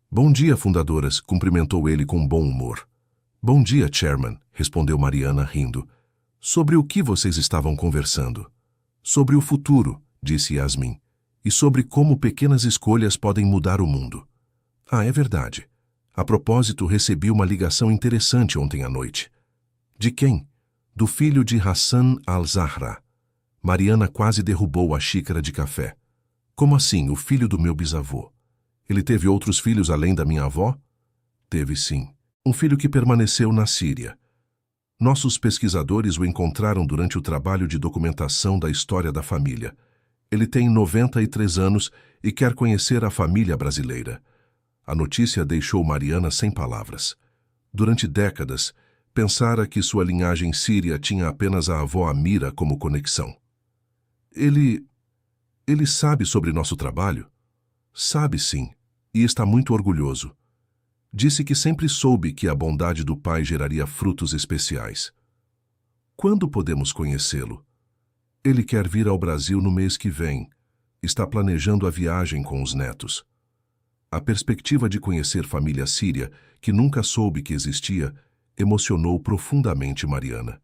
A: Bom dia, fundadoras, cumprimentou ele com bom humor. Bom dia, chairman, respondeu Mariana rindo. Sobre o que vocês estavam conversando? Sobre o futuro, disse Yasmin, e sobre como pequenas escolhas podem mudar o mundo. Ah, é verdade. A propósito, recebi uma ligação interessante ontem à noite. De quem? Do filho de Hassan al-Zahra. Mariana quase derrubou a xícara de café. Como assim, o filho do meu bisavô? Ele teve outros filhos além da minha avó? Teve sim. Um filho que permaneceu na Síria. Nossos pesquisadores o encontraram durante o trabalho de documentação da história da família. Ele tem 93 anos e quer conhecer a família brasileira. A notícia deixou Mariana sem palavras. Durante décadas, pensara que sua linhagem síria tinha apenas a avó Amira como conexão. Ele sabe sobre nosso trabalho? Sabe sim, e está muito orgulhoso. Disse que sempre soube que a bondade do pai geraria frutos especiais. Quando podemos conhecê-lo? Ele quer vir ao Brasil no mês que vem. Está planejando a viagem com os netos. A perspectiva de conhecer família síria, que nunca soube que existia, emocionou profundamente Mariana.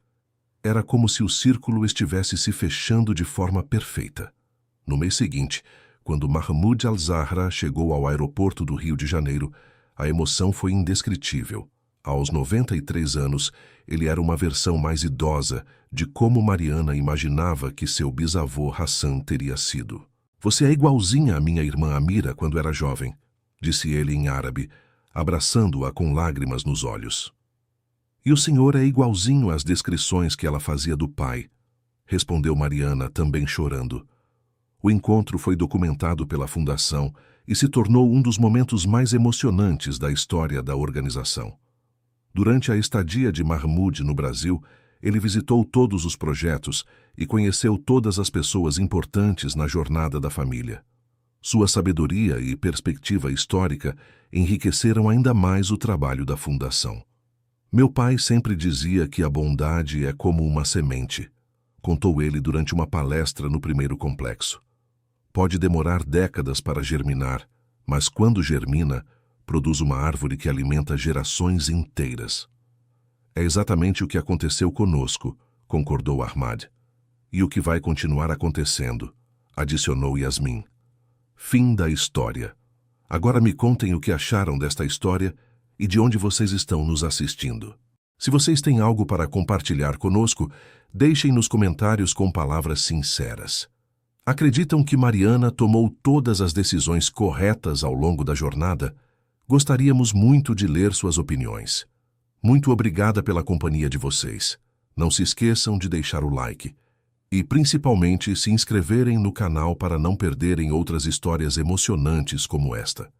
A: Era como se o círculo estivesse se fechando de forma perfeita. No mês seguinte, quando Mahmoud al-Zahra chegou ao aeroporto do Rio de Janeiro, a emoção foi indescritível. Aos 93 anos, ele era uma versão mais idosa de como Mariana imaginava que seu bisavô Hassan teria sido. Você é igualzinha à minha irmã Amira quando era jovem, disse ele em árabe, abraçando-a com lágrimas nos olhos. E o senhor é igualzinho às descrições que ela fazia do pai, respondeu Mariana, também chorando. O encontro foi documentado pela Fundação e se tornou um dos momentos mais emocionantes da história da organização. Durante a estadia de Mahmoud no Brasil, ele visitou todos os projetos e conheceu todas as pessoas importantes na jornada da família. Sua sabedoria e perspectiva histórica enriqueceram ainda mais o trabalho da Fundação. Meu pai sempre dizia que a bondade é como uma semente, contou ele durante uma palestra no primeiro complexo. Pode demorar décadas para germinar, mas quando germina, produz uma árvore que alimenta gerações inteiras. É exatamente o que aconteceu conosco, concordou Ahmad. E o que vai continuar acontecendo, adicionou Yasmin. Fim da história. Agora me contem o que acharam desta história e de onde vocês estão nos assistindo. Se vocês têm algo para compartilhar conosco, deixem nos comentários com palavras sinceras. Acreditam que Mariana tomou todas as decisões corretas ao longo da jornada? Gostaríamos muito de ler suas opiniões. Muito obrigada pela companhia de vocês. Não se esqueçam de deixar o like. E, principalmente, se inscreverem no canal para não perderem outras histórias emocionantes como esta.